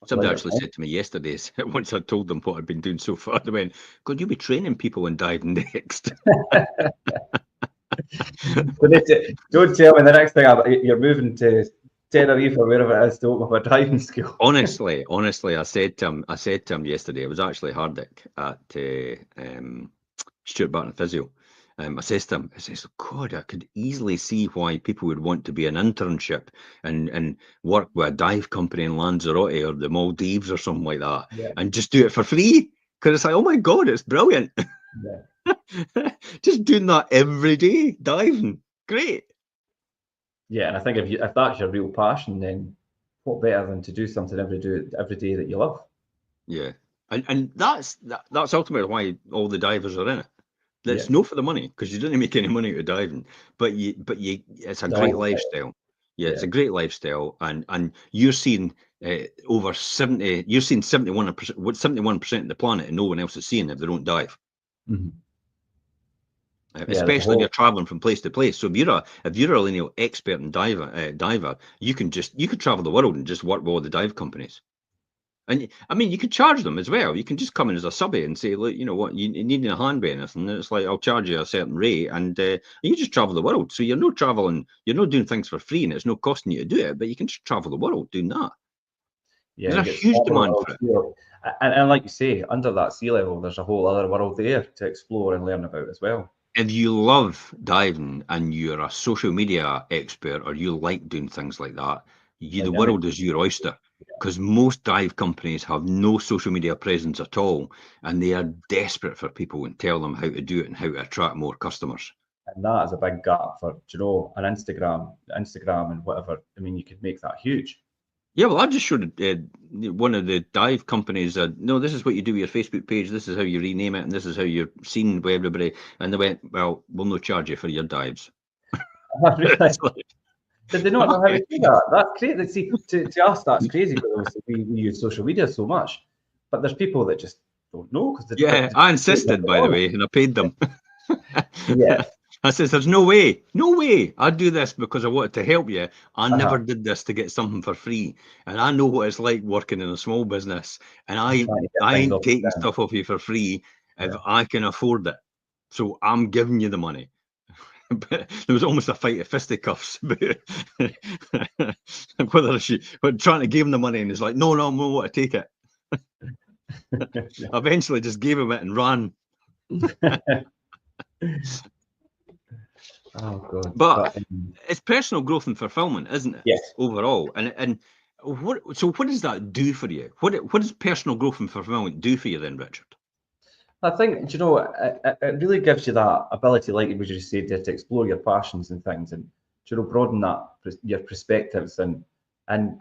Speaker 2: Somebody actually said to me yesterday, once I told them what I'd been doing so far, they went, "God, you'll be training people in diving next."
Speaker 1: Don't tell me the next thing you're moving to Tenerife or wherever it is to open up a diving school.
Speaker 2: Honestly, I said to him yesterday, it was actually Hardick at Stuart Barton Physio. I says to him, God, I could easily see why people would want to be an internship and work with a dive company in Lanzarote or the Maldives or something like that, and just do it for free. Because it's like, oh my God, it's brilliant. Yeah. Just doing that every day, diving, great.
Speaker 1: Yeah, and I think if that's your real passion, then what better than to do something every day that you love?
Speaker 2: Yeah, and that's ultimately why all the divers are in it. That's no for the money, because you didn't make any money out of diving, but it's a great lifestyle. Yeah, it's a great lifestyle, and you're seeing over 70. You're seeing 71% of the planet, and no one else is seeing if they don't dive.
Speaker 1: Mm-hmm.
Speaker 2: Especially if you're traveling from place to place. So if you're a lineal expert in diver, you could travel the world and just work with all the dive companies. And I mean, you could charge them as well. You can just come in as a subby and say, look, you know what, you need a hand by anything. And it's like, I'll charge you a certain rate, and you just travel the world. So you're not traveling, you're not doing things for free, and it's not costing you to do it, but you can just travel the world doing that.
Speaker 1: Yeah,
Speaker 2: there's a huge demand for it.
Speaker 1: And like you say, under that sea level, there's a whole other world there to explore and learn about as well.
Speaker 2: If you love diving and you're a social media expert, or you like doing things like that, the world is your oyster. Because most dive companies have no social media presence at all, and they are desperate for people and tell them how to do it and how to attract more customers.
Speaker 1: And that is a big gap for, an Instagram and whatever. I mean, you could make that huge.
Speaker 2: Yeah, well, I just showed one of the dive companies no, this is what you do with your Facebook page, this is how you rename it, and this is how you're seen by everybody. And they went, well, we'll no charge you for your dives.
Speaker 1: Did they not know how to do that? That's crazy. See, to us, that's crazy because we use social media so much. But there's people that just don't know.
Speaker 2: I insisted, by the way, and I paid them.
Speaker 1: Yeah.
Speaker 2: I says, there's no way. I do this because I wanted to help you. I never did this to get something for free. And I know what it's like working in a small business. And I ain't taking stuff off you for free if I can afford it. So I'm giving you the money. But there was almost a fight of fisticuffs about whether trying to give him the money, and he's like, no, I want to take it. Eventually just gave him it and ran.
Speaker 1: Oh God!
Speaker 2: But it's personal growth and fulfillment, isn't it?
Speaker 1: Yes.
Speaker 2: Overall, and what does that do for you? What does personal growth and fulfillment do for you then, Richard?
Speaker 1: I think it really gives you that ability, like we just said, to explore your passions and things, and broaden your perspectives, and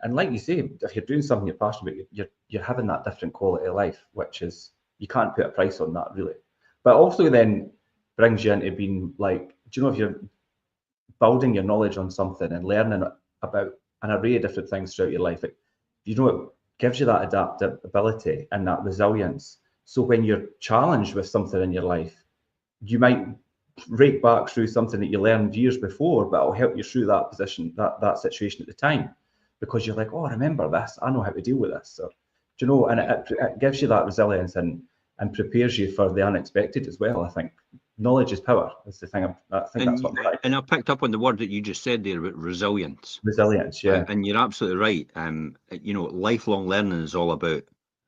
Speaker 1: like you say, if you're doing something you're passionate about, you're having that different quality of life, which is, you can't put a price on that really. But also then brings you into being like, if you're building your knowledge on something and learning about an array of different things throughout your life, it gives you that adaptability and that resilience. So when you're challenged with something in your life, you might rake back through something that you learned years before, but it'll help you through that position, that situation at the time, because you're like, oh, I remember this, I know how to deal with this. So, and it gives you that resilience and prepares you for the unexpected as well. I think knowledge is power. That's the thing. That's what I'm trying.
Speaker 2: And I picked up on the word that you just said there about resilience.
Speaker 1: Resilience, yeah.
Speaker 2: And you're absolutely right. Lifelong learning is all about.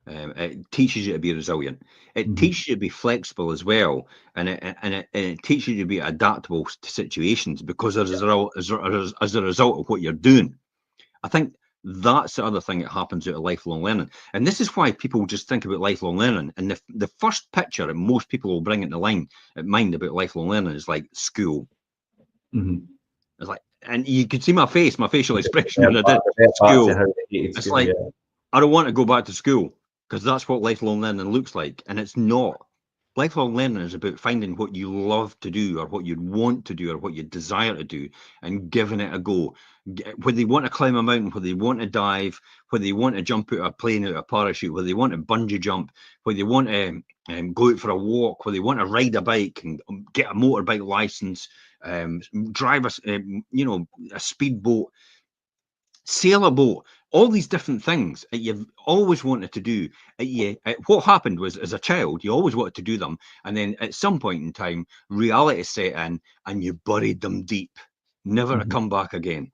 Speaker 2: It teaches you to be resilient. It teaches you to be flexible as well, and it teaches you to be adaptable to situations, because as a result of what you're doing. I think that's the other thing that happens out of lifelong learning, and this is why people just think about lifelong learning. And the first picture that most people will bring into mind about lifelong learning is like school. It's like, and you could see my facial expression when I did school. It's like, I don't want to go back to school, because that's what lifelong learning looks like, and it's not. Lifelong learning is about finding what you love to do, or what you want to do, or what you desire to do, and giving it a go. Whether you want to climb a mountain, whether you want to dive, whether you want to jump out of a plane, out of a parachute, whether you want to bungee jump, whether you want to go out for a walk, whether you want to ride a bike and get a motorbike license, drive a speedboat, sail a boat, all these different things that you've always wanted to do. What happened was, as a child, you always wanted to do them, and then at some point in time, reality set in, and you buried them deep, never to come back again.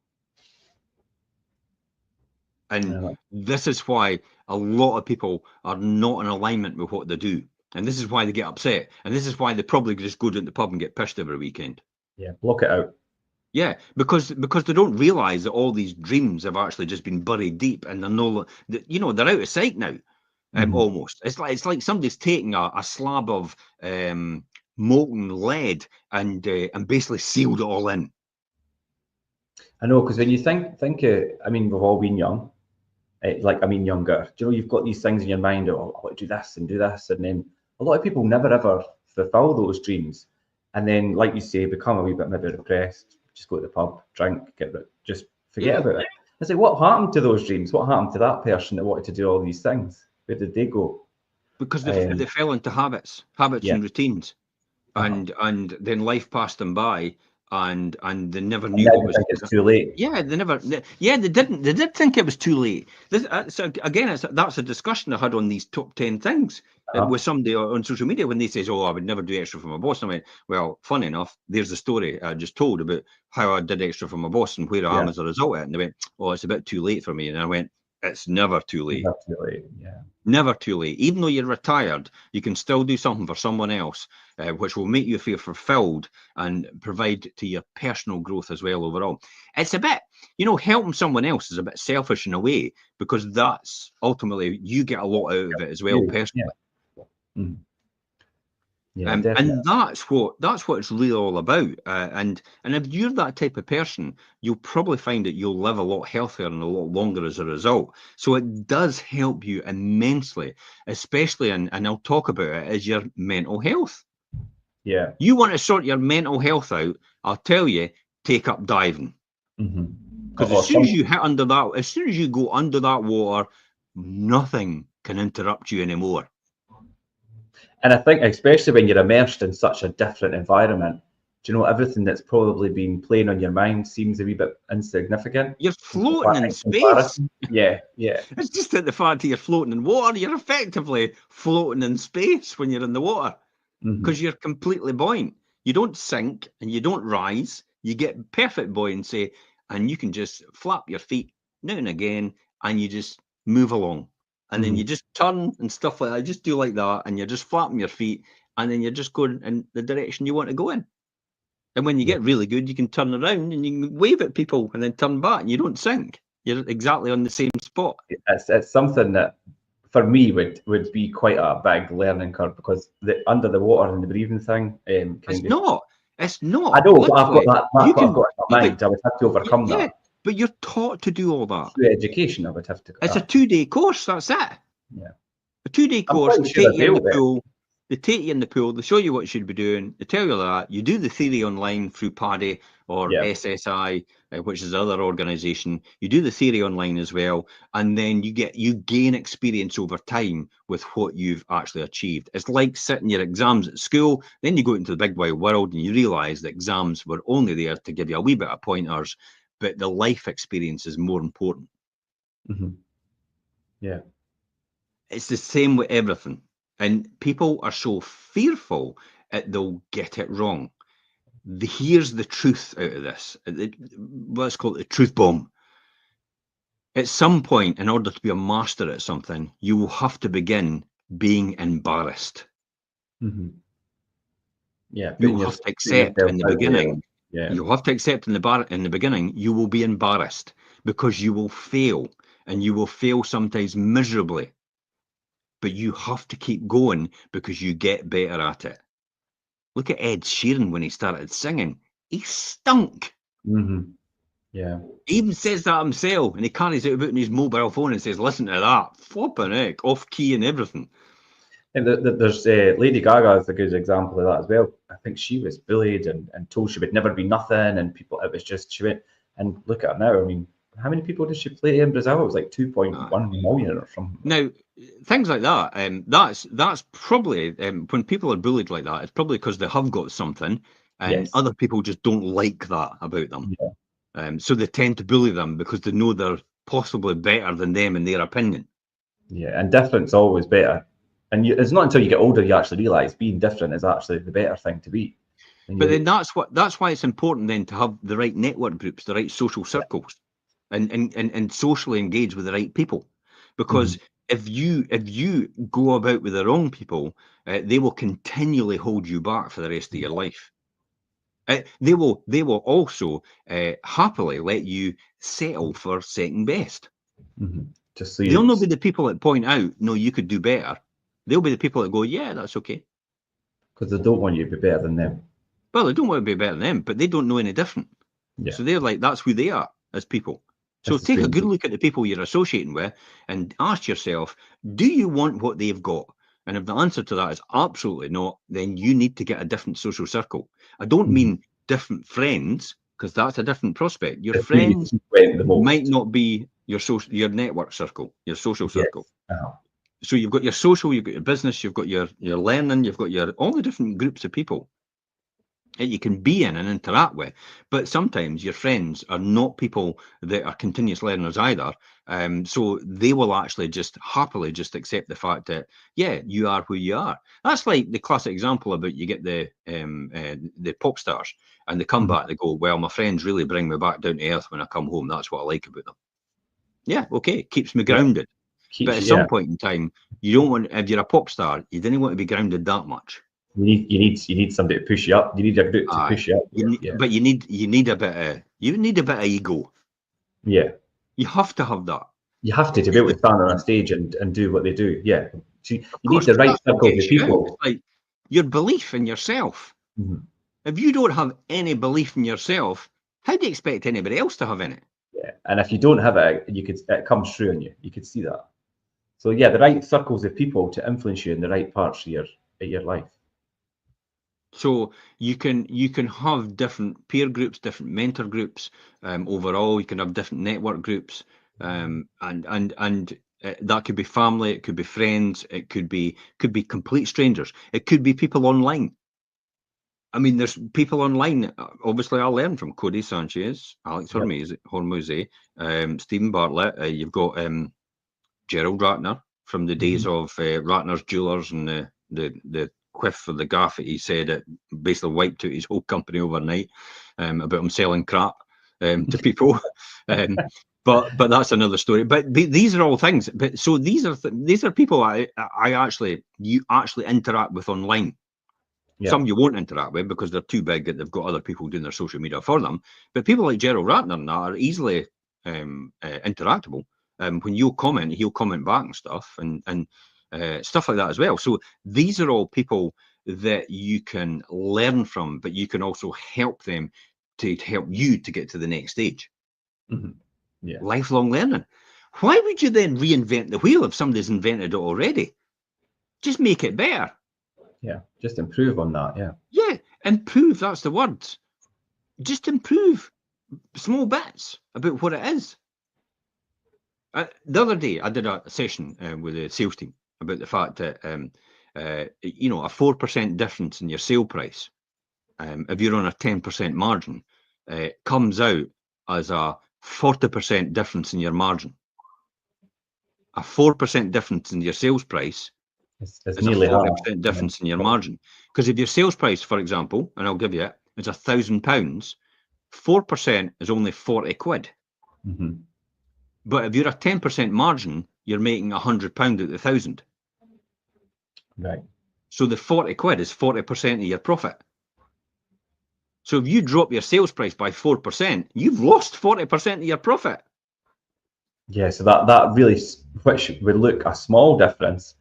Speaker 2: And this is why a lot of people are not in alignment with what they do, and this is why they get upset, and this is why they probably just go down to the pub and get pissed every weekend.
Speaker 1: Yeah, block it out.
Speaker 2: Yeah, because they don't realise that all these dreams have actually just been buried deep, and they're out of sight now. Almost, it's like somebody's taking a slab of molten lead and basically sealed it all in.
Speaker 1: I know, because when you think, I mean, we've all been young, younger. Do you know, you've got these things in your mind, oh, I want to do this, and then a lot of people never ever fulfill those dreams, and then, like you say, become a wee bit maybe depressed. Just go to the pub, drink, just forget about it. I say, what happened to those dreams? What happened to that person that wanted to do all these things? Where did they go?
Speaker 2: Because they fell into habits and routines, and then life passed them by, and they never knew what was.
Speaker 1: Think it's too late.
Speaker 2: Yeah, they never. Yeah, they didn't. They did think it was too late. So again, that's a discussion I had on these top 10 things with somebody on social media when they says, "Oh, I would never do extra for my boss." And I went, "Well, funny enough, there's the story I just told about how I did extra for my boss and where I am as a result of it." And they went, "Oh, it's a bit too late for me." And I went, "It's never too late.
Speaker 1: Never too late. Yeah.
Speaker 2: Never too late. Even though you're retired, you can still do something for someone else, which will make you feel fulfilled and provide to your personal growth as well overall." It's a bit, helping someone else is a bit selfish in a way, because that's ultimately you get a lot out of it as well personally. And that's what it's really all about. And if you're that type of person, you'll probably find that you'll live a lot healthier and a lot longer as a result. So it does help you immensely, especially, and I'll talk about it, as your mental health.
Speaker 1: Yeah.
Speaker 2: You want to sort your mental health out, I'll tell you, take up diving. Because as soon as you hit under that, as soon as you go under that water, nothing can interrupt you anymore.
Speaker 1: And I think, especially when you're immersed in such a different environment, everything that's probably been playing on your mind seems a wee bit insignificant.
Speaker 2: You're floating in space.
Speaker 1: Yeah.
Speaker 2: It's just that the fact that you're floating in water, you're effectively floating in space when you're in the water, because you're completely buoyant. You don't sink and you don't rise. You get perfect buoyancy, and you can just flap your feet now and again, and you just move along. And then you just turn and stuff like that. Just do like that, and you're just flapping your feet, and then you're just going in the direction you want to go in. And when you get really good, you can turn around and you can wave at people and then turn back, and you don't sink. You're exactly on the same spot.
Speaker 1: It's something that, for me, would be quite a big learning curve, because under the water and the breathing thing.
Speaker 2: It's not.
Speaker 1: I know, but I've got that. I've got in my mind. I would have to overcome that.
Speaker 2: But you're taught to do all that.
Speaker 1: Through education, I would have to.
Speaker 2: It's a 2-day course. That's it.
Speaker 1: Yeah.
Speaker 2: A 2-day course. They take you in the pool. They take you in the pool. They show you what you should be doing. They tell you that. You do the theory online through PADI or SSI, which is another organisation. You do the theory online as well, and then you gain experience over time with what you've actually achieved. It's like sitting your exams at school. Then you go into the big wide world and you realise that exams were only there to give you a wee bit of pointers, but the life experience is more important.
Speaker 1: Yeah.
Speaker 2: It's the same with everything. And people are so fearful that they'll get it wrong. Here's the truth out of this. Let's call it the truth bomb. At some point, in order to be a master at something, you will have to begin being embarrassed.
Speaker 1: Yeah.
Speaker 2: You'll have to accept in the beginning. Yeah. You'll have to accept in the beginning, you will be embarrassed, because you will fail, and you will fail sometimes miserably. But you have to keep going, because you get better at it. Look at Ed Sheeran when he started singing. He stunk.
Speaker 1: Yeah.
Speaker 2: He even says that himself, and he carries it about in his mobile phone and says, "Listen to that. Flipping heck, off key and everything."
Speaker 1: And there's Lady Gaga is a good example of that as well. I think she was bullied and told she would never be nothing, and people, it was just, she went, and look at her now. I mean, how many people did she play in Brazil? It was like 2.1 million or something.
Speaker 2: Now, things like that, that's probably, when people are bullied like that, it's probably because they have got something, and
Speaker 1: Yes.
Speaker 2: other people just don't like that about them.
Speaker 1: Yeah.
Speaker 2: So they tend to bully them because they know they're possibly better than them in their opinion.
Speaker 1: Yeah, and different's always better. And it's not until you get older you actually realise being different is actually the better thing to be.
Speaker 2: But then that's why it's important then to have the right network groups, the right social circles, and socially engage with the right people. Because if you go about with the wrong people, they will continually hold you back for the rest of your life. They will also happily let you settle for second best.
Speaker 1: Just so
Speaker 2: They'll not be the people that point out, no, you could do better. They'll be the people that go, yeah, that's okay.
Speaker 1: because they don't want you to be better than them.
Speaker 2: Well, they don't want to be better than them, but they don't know any different.
Speaker 1: Yeah.
Speaker 2: So they're like, that's who they are as people. So
Speaker 1: That's the
Speaker 2: take a
Speaker 1: same
Speaker 2: good
Speaker 1: thing.
Speaker 2: look at the people you're associating with and ask yourself, do you want what they've got? And if the answer to that is absolutely not, then you need to get a different social circle. I don't mean different friends, because that's a different prospect. Your
Speaker 1: It's who you
Speaker 2: friends
Speaker 1: frequent the most.
Speaker 2: might not be your network circle, your social circle.
Speaker 1: Yes. Uh-huh.
Speaker 2: So you've got your social, you've got your business, you've got your learning, you've got your all the different groups of people that you can be in and interact with. But sometimes your friends are not people that are continuous learners either. So they will actually just happily just accept the fact that, yeah, you are who you are. That's like the classic example about you get the pop stars and they come back, they go, well, my friends really bring me back down to earth when I come home. That's what I like about them. Yeah, okay, keeps me grounded. But at some point in time, you don't want, if you're a pop star, you didn't want to be grounded that much.
Speaker 1: You need somebody to push you up. You need a group to push you up.
Speaker 2: But you need a bit of ego.
Speaker 1: Yeah.
Speaker 2: You have to have that.
Speaker 1: You have to be able to stand on a stage and do what they do. Yeah. So you
Speaker 2: course,
Speaker 1: need the right
Speaker 2: that's what
Speaker 1: circles
Speaker 2: gets
Speaker 1: of
Speaker 2: you out.
Speaker 1: people.
Speaker 2: It's like your belief in yourself. If you don't have any belief in yourself, how do you expect anybody else to have in it?
Speaker 1: Yeah. And if you don't have it, it comes through on you. You could see that. So yeah, the right circles of people to influence you in the right parts of your life.
Speaker 2: So you can have different peer groups, different mentor groups. Overall, you can have different network groups, and that could be family, it could be friends, it could be complete strangers, it could be people online. I mean, there's people online. Obviously, I learned from Cody Sanchez, Alex Hormuzzi, Stephen Bartlett. You've got Gerald Ratner from the days of Ratner's Jewelers and the quiff for the gaff that he said it basically wiped out his whole company overnight about him selling crap to people. But that's another story. But these are all things. But so these are people you actually interact with online.
Speaker 1: Yeah.
Speaker 2: Some you won't interact with because they're too big and they've got other people doing their social media for them. But people like Gerald Ratner and that are easily interactable. When you comment, he'll comment back and stuff and stuff like that as well. So these are all people that you can learn from, but you can also help them to help you to get to the next stage.
Speaker 1: Yeah.
Speaker 2: Lifelong learning. Why would you then reinvent the wheel if somebody's invented it already? Just make it better.
Speaker 1: Yeah, just improve on that. Yeah.
Speaker 2: Yeah, improve. That's the word. Just improve small bits about what it is. The other day, I did a session with the sales team about the fact that a 4% difference in your sale price, if you're on a 10% margin, comes out as a 40% difference in your margin. A 4% difference in your sales price
Speaker 1: It's
Speaker 2: is a
Speaker 1: nearly
Speaker 2: 40% difference in your margin. Because if your sales price, for example, and I'll give you it, is £1,000, 4% is only 40 quid. But if you're a 10% margin, you're making £100 out of 1,000.
Speaker 1: Right.
Speaker 2: So the 40 quid is 40% of your profit. So if you drop your sales price by 4%, you've lost 40% of your profit.
Speaker 1: Yeah, so that really, which would look a small difference,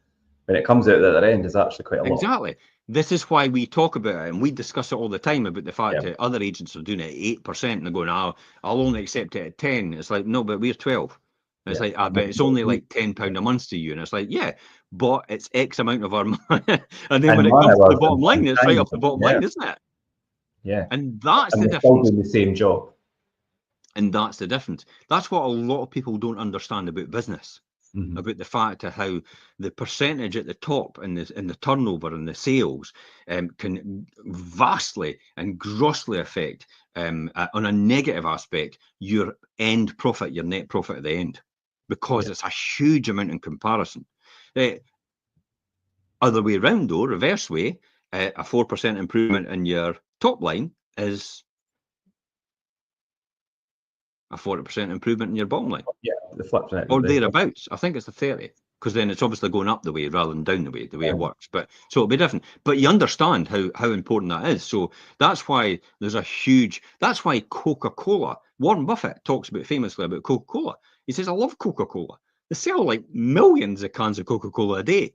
Speaker 1: when it comes out at the other end, is actually quite a lot.
Speaker 2: Exactly. This is why we talk about it and we discuss it all the time about the fact that other agents are doing it at 8% and they're going, I'll only accept it at 10. It's like, no, but we're 12. It's like, I bet it's only like £10 a month to you, and it's like, yeah, but it's X amount of our money, and then when it comes to the bottom line, it's right off the bottom line, isn't it?
Speaker 1: Yeah,
Speaker 2: and that's
Speaker 1: and
Speaker 2: the
Speaker 1: we're still
Speaker 2: difference.
Speaker 1: doing the same job.
Speaker 2: And that's the difference. That's what a lot of people don't understand about business,
Speaker 1: Mhm.
Speaker 2: about the fact of how the percentage at the top in the turnover and the sales can vastly and grossly affect, on a negative aspect, your end profit, your net profit at the end, because
Speaker 1: Yeah.
Speaker 2: it's a huge amount in comparison. Other way around, though, reverse way, a 4% improvement in your top line is a 40% improvement in your bottom line,
Speaker 1: Yeah, the flip side.
Speaker 2: or thereabouts. I think it's the 30, because then it's obviously going up the way rather than down the way it works. But so it'll be different. But you understand how important that is. So that's why there's a huge. That's why Coca-Cola. Warren Buffett talks about famously about Coca-Cola. He says, "I love Coca-Cola. They sell like millions of cans of Coca-Cola a day." He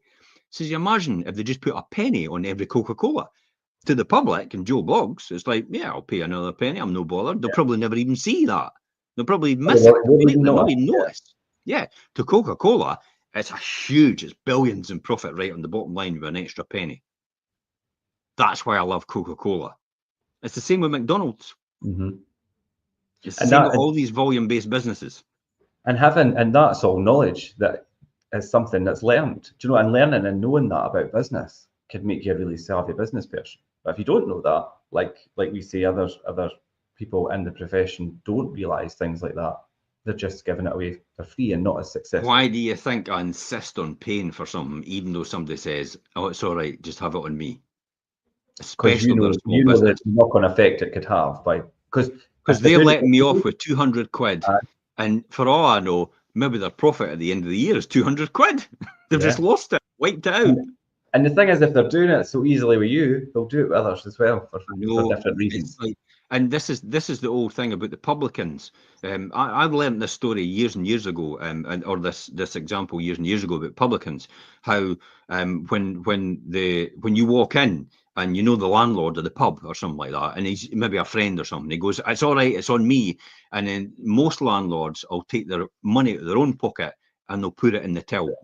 Speaker 2: says, "You imagine if they just put a penny on every Coca-Cola." To the public and Joe Bloggs, it's like, yeah, I'll pay another penny. I'm no bothered. They'll probably never even see that. They'll probably miss it completely. They'll not even notice. Yeah. To Coca-Cola, it's it's billions in profit right on the bottom line with an extra penny. That's why I love Coca-Cola. It's the same with McDonald's.
Speaker 1: Mm-hmm.
Speaker 2: It's the same with all these volume-based businesses.
Speaker 1: And that's all knowledge that is something that's learned. Do you know? And learning and knowing that about business could make you a really savvy business person. But if you don't know that, like we say, other people in the profession don't realize things like that. They're just giving it away for free and not as successful.
Speaker 2: Why do you think I insist on paying for something, even though somebody says, "Oh, it's all right, just have it on me"?
Speaker 1: Because you know that the knock-on effect it could have
Speaker 2: because they're letting me off with 200 quid, and for all I know, maybe their profit at the end of the year is 200 quid. They've just lost it, wiped it out.
Speaker 1: And the thing is, if they're doing it so easily with you, they'll do it with others as well for different reasons.
Speaker 2: And this is the old thing about the publicans. I've learned this story years and years ago, or this example years and years ago about publicans. How when you walk in and you know the landlord of the pub or something like that, and he's maybe a friend or something, he goes, "It's all right, it's on me." And then most landlords will take their money out of their own pocket and they'll put it in the till,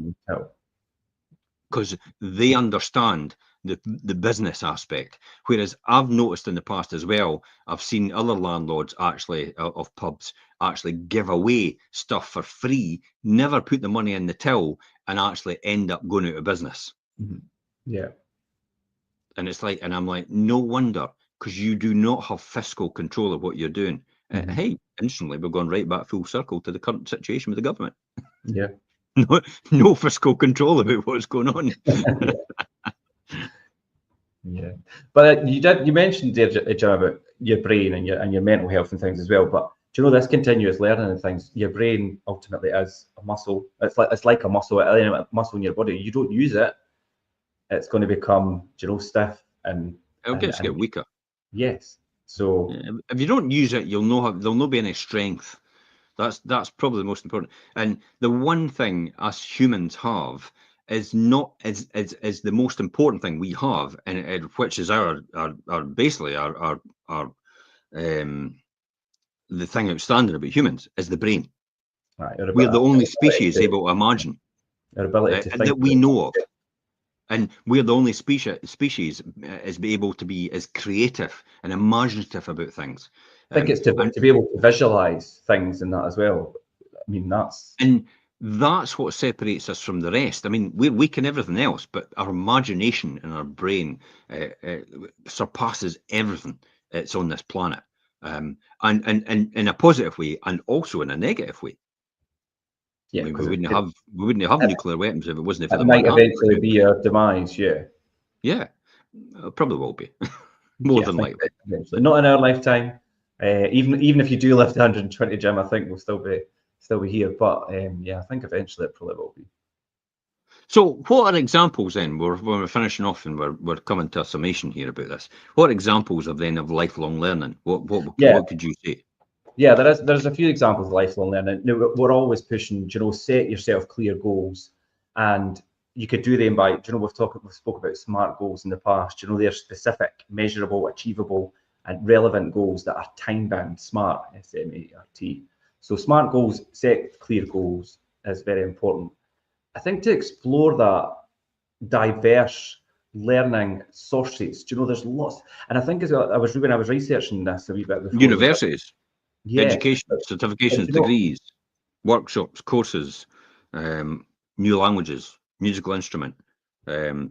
Speaker 2: because they understand the business aspect. Whereas I've noticed in the past as well, I've seen other landlords actually of pubs actually give away stuff for free, never put the money in the till, and actually end up going out of business.
Speaker 1: Mm-hmm. Yeah.
Speaker 2: And it's like, and I'm like, no wonder, because you do not have fiscal control of what you're doing.
Speaker 1: Mm-hmm.
Speaker 2: Hey, instantly we're going right back full circle to the current situation with the government.
Speaker 1: Yeah.
Speaker 2: No fiscal control about what's going on.
Speaker 1: Yeah, but you mentioned there, Jim, about your brain and your mental health and things as well. But do you know this continuous learning and things? Your brain ultimately is a muscle. It's like a muscle, a muscle in your body. You don't use it, it's going to become stiff and
Speaker 2: It'll get weaker.
Speaker 1: Yes. So
Speaker 2: if you don't use it, there'll not be any strength. That's probably the most important. And the one thing us humans have is the most important thing we have, and which is our basically our the thing outstanding about humans is the brain. We're the only species able to imagine,
Speaker 1: our ability to think
Speaker 2: that we know of. And we're the only species is able to be as creative and imaginative about things.
Speaker 1: I think it's to be able to visualize things and that as well. I mean,
Speaker 2: that's what separates us from the rest. I mean, we're weak in everything else, but our imagination and our brain surpasses everything that's on this planet, and in a positive way, and also in a negative way.
Speaker 1: Yeah,
Speaker 2: I mean, we wouldn't have nuclear weapons if it wasn't for the
Speaker 1: might eventually be our demise. Yeah.
Speaker 2: Yeah, it probably will be. More than likely.
Speaker 1: Eventually. Not in our lifetime. Even if you do live to 120, Jim, I think we'll still be here. But yeah, I think eventually it probably will be.
Speaker 2: So, what are examples then? When we're finishing off and we're coming to a summation here about this. What examples of lifelong learning? What could you say?
Speaker 1: Yeah, there's a few examples of lifelong learning. We're always pushing, set yourself clear goals, and you could do them by, we've spoke about SMART goals in the past. They're specific, measurable, achievable, and relevant goals that are time bound. SMART, SMART. So SMART goals, set clear goals, is very important. I think to explore that diverse learning sources, do you know, there's lots, and I think as I was researching this a wee bit before.
Speaker 2: Universities,
Speaker 1: Yeah,
Speaker 2: education,
Speaker 1: but
Speaker 2: certifications,
Speaker 1: you know,
Speaker 2: degrees, workshops, courses, new languages, musical instrument,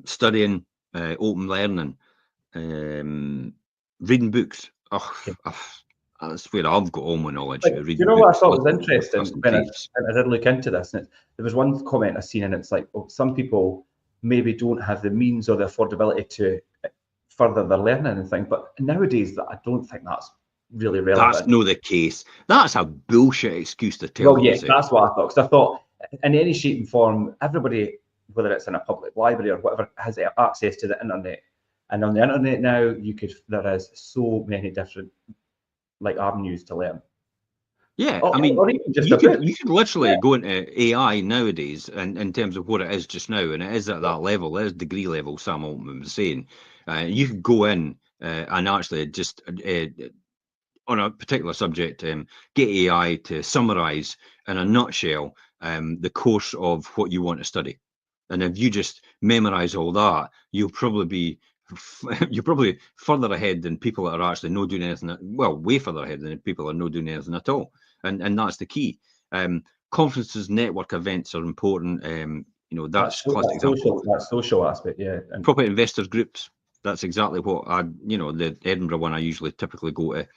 Speaker 2: studying, open learning, reading books. That's where I've got all my knowledge.
Speaker 1: like,
Speaker 2: Reading
Speaker 1: you know what I
Speaker 2: books,
Speaker 1: thought was
Speaker 2: listening to
Speaker 1: interesting
Speaker 2: podcasts and
Speaker 1: when
Speaker 2: tapes.
Speaker 1: I did look into this, and there was one comment I seen, and it's like, well, some people maybe don't have the means or the affordability to further their learning and things, but nowadays that I don't think that's really
Speaker 2: That's
Speaker 1: relevant.
Speaker 2: no the case. That's a bullshit excuse to tell
Speaker 1: Well,
Speaker 2: them
Speaker 1: yeah,
Speaker 2: to say.
Speaker 1: that's what I thought. Because I thought in any shape and form, everybody, whether it's in a public library or whatever, has access to the internet. And on the internet now, there is so many different like avenues to learn.
Speaker 2: Yeah,
Speaker 1: Or,
Speaker 2: I mean,
Speaker 1: or even just
Speaker 2: you
Speaker 1: a book.
Speaker 2: could literally go into AI nowadays, and in terms of what it is just now, and it is at that level, it is degree level. Sam Altman was saying, you could go in and actually just on a particular subject, get AI to summarize in a nutshell the course of what you want to study. And if you just memorize all that, you'll probably be you're probably further ahead than people that are actually not doing anything. Well, way further ahead than people that are not doing anything at all. And that's the key. Conferences, network events are important. That's classic example.
Speaker 1: That social aspect, yeah. And
Speaker 2: Proper investors groups. That's exactly what the Edinburgh one I usually typically go to.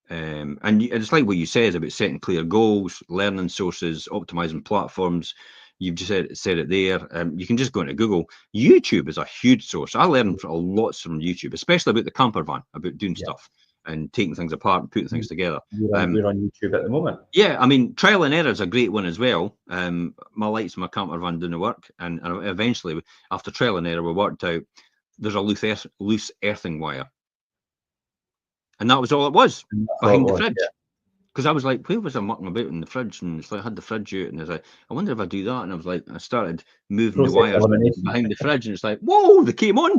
Speaker 2: And it's like what you said about setting clear goals, learning sources, optimizing platforms. You've just said it there. You can just go into Google. YouTube is a huge source. I learned a lot from YouTube, especially about the camper van, about doing stuff and taking things apart and putting things together.
Speaker 1: we're on YouTube at the moment.
Speaker 2: Yeah, I mean, trial and error is a great one as well. My lights in my camper van didn't work, and eventually, after trial and error, we worked out there's a loose earthing wire. And that was all it was behind the fridge. Because I was like, where was I mucking about in the fridge? And it's like, I had the fridge out, and I was like, I wonder if I do that. And I was like, I started moving the wires behind the fridge, and it's like, whoa, they came on.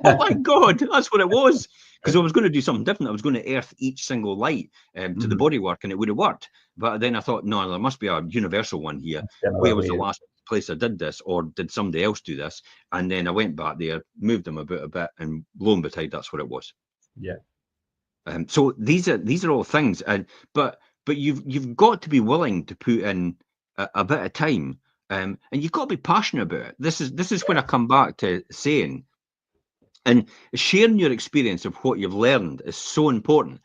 Speaker 2: Oh my God, that's what it was. Because I was going to do something different. I was going to earth each single light to the bodywork, and it would have worked. But then I thought, no, there must be a universal one here. Where was the last place I did this, or did somebody else do this? And then I went back there, moved them about a bit, and lo and behold, that's what it was.
Speaker 1: Yeah.
Speaker 2: So these are all things, but you've got to be willing to put in a bit of time, and you've got to be passionate about it. This is when I come back to saying, and sharing your experience of what you've learned is so important.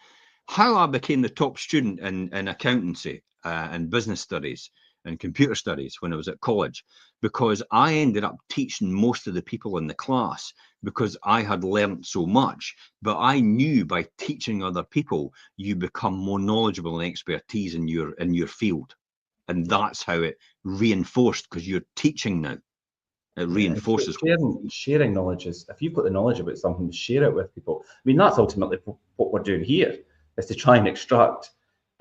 Speaker 2: How I became the top student in accountancy and business studies and computer studies when I was at college, because I ended up teaching most of the people in the class because I had learned so much. But I knew by teaching other people, you become more knowledgeable and expertise in your field. And that's how it reinforced, because you're teaching now. It reinforces.
Speaker 1: Sharing knowledge is, if you've got the knowledge about something, share it with people. I mean, that's ultimately what we're doing here, is to try and extract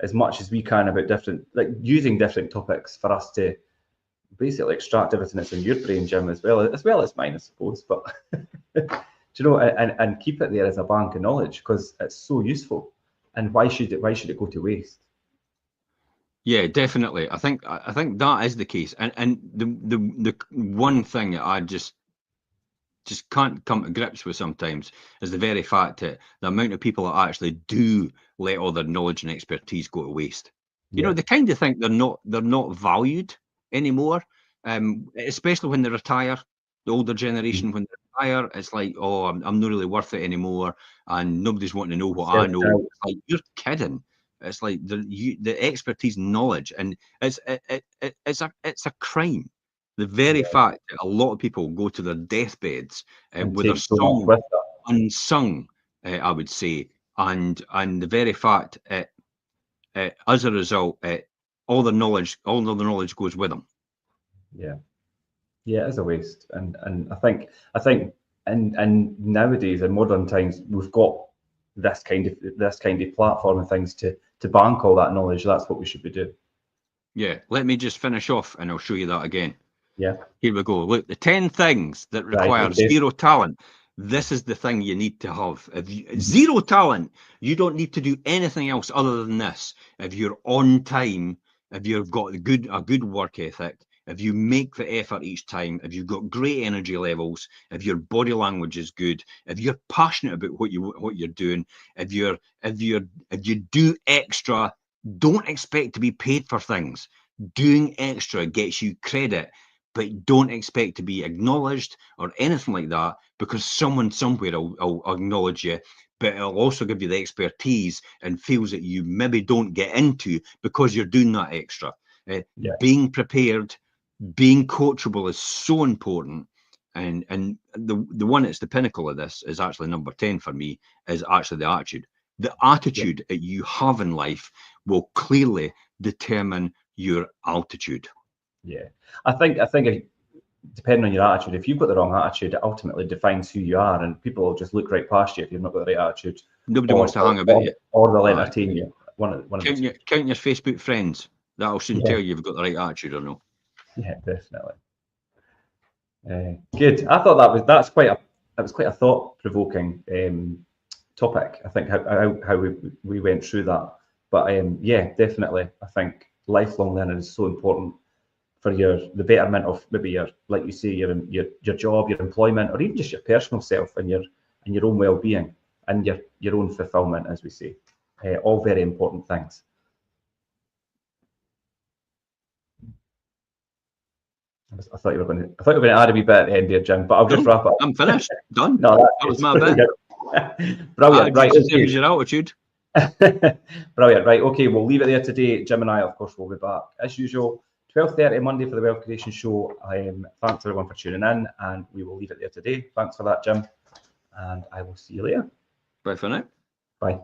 Speaker 1: as much as we can about using different topics for us to basically extract everything that's in your brain, Jim, as well as mine, I suppose. But do you know, and keep it there as a bank of knowledge, because it's so useful. And why should it go to waste?
Speaker 2: Yeah, definitely. I think that is the case. And the one thing that I just can't come to grips with sometimes is the very fact that the amount of people that actually do let all their knowledge and expertise go to waste. You know, they kind of think they're not valued anymore, especially when they retire. The older generation, when they retire, it's like, oh, I'm not really worth it anymore, and nobody's wanting to know what I know. It's like, you're kidding. It's like the expertise, knowledge, and it's a crime. The very fact that a lot of people go to their deathbeds with their song unsung, I would say, and the very fact as a result, all the knowledge goes with them.
Speaker 1: Yeah, it is a waste, and I think and nowadays in modern times we've got this kind of platform and things to bank all that knowledge. That's what we should be doing.
Speaker 2: Yeah, let me just finish off, and I'll show you that again.
Speaker 1: Yeah.
Speaker 2: Here we go. Look, the 10 things that require zero talent. This is the thing you need to have. If zero talent, you don't need to do anything else other than this. If you're on time, if you've got a good work ethic, if you make the effort each time, if you've got great energy levels, if your body language is good, if you're passionate about what you're doing, if you do extra, don't expect to be paid for things. Doing extra gets you credit, but don't expect to be acknowledged or anything like that, because someone somewhere will acknowledge you, but it'll also give you the expertise and fields that you maybe don't get into because you're doing that extra. Being prepared, being coachable is so important. And the one that's the pinnacle of this is actually number 10 for me, is actually the attitude. The attitude that you have in life will clearly determine your altitude.
Speaker 1: Yeah, I think depending on your attitude, if you've got the wrong attitude, it ultimately defines who you are, and people will just look right past you if you've not got the right attitude.
Speaker 2: Nobody wants to hang about you,
Speaker 1: or they'll entertain you.
Speaker 2: Count your Facebook friends. That'll soon tell you if you've got the right attitude or not.
Speaker 1: Yeah, definitely. Good. I thought that's quite a thought-provoking topic. I think how we went through that. But yeah, definitely. I think lifelong learning is so important for the betterment of maybe your, like you say, your job, your employment, or even just your personal self and your own well-being and your own fulfillment, as we say. All very important things. I thought you were going to add a wee bit at the end there, Jim, but I'll just wrap it up.
Speaker 2: I'm finished. Done.
Speaker 1: No,
Speaker 2: that was my bit.
Speaker 1: Brilliant. Right. Okay.
Speaker 2: Your altitude.
Speaker 1: Brilliant. Right. Okay. We'll leave it there today. Jim and I, of course, will be back as usual, 12:30 Monday for the Wealth Creation Show. Thanks everyone for tuning in, and we will leave it there today. Thanks for that, Jim, and I will see you later.
Speaker 2: Bye for now.
Speaker 1: Bye.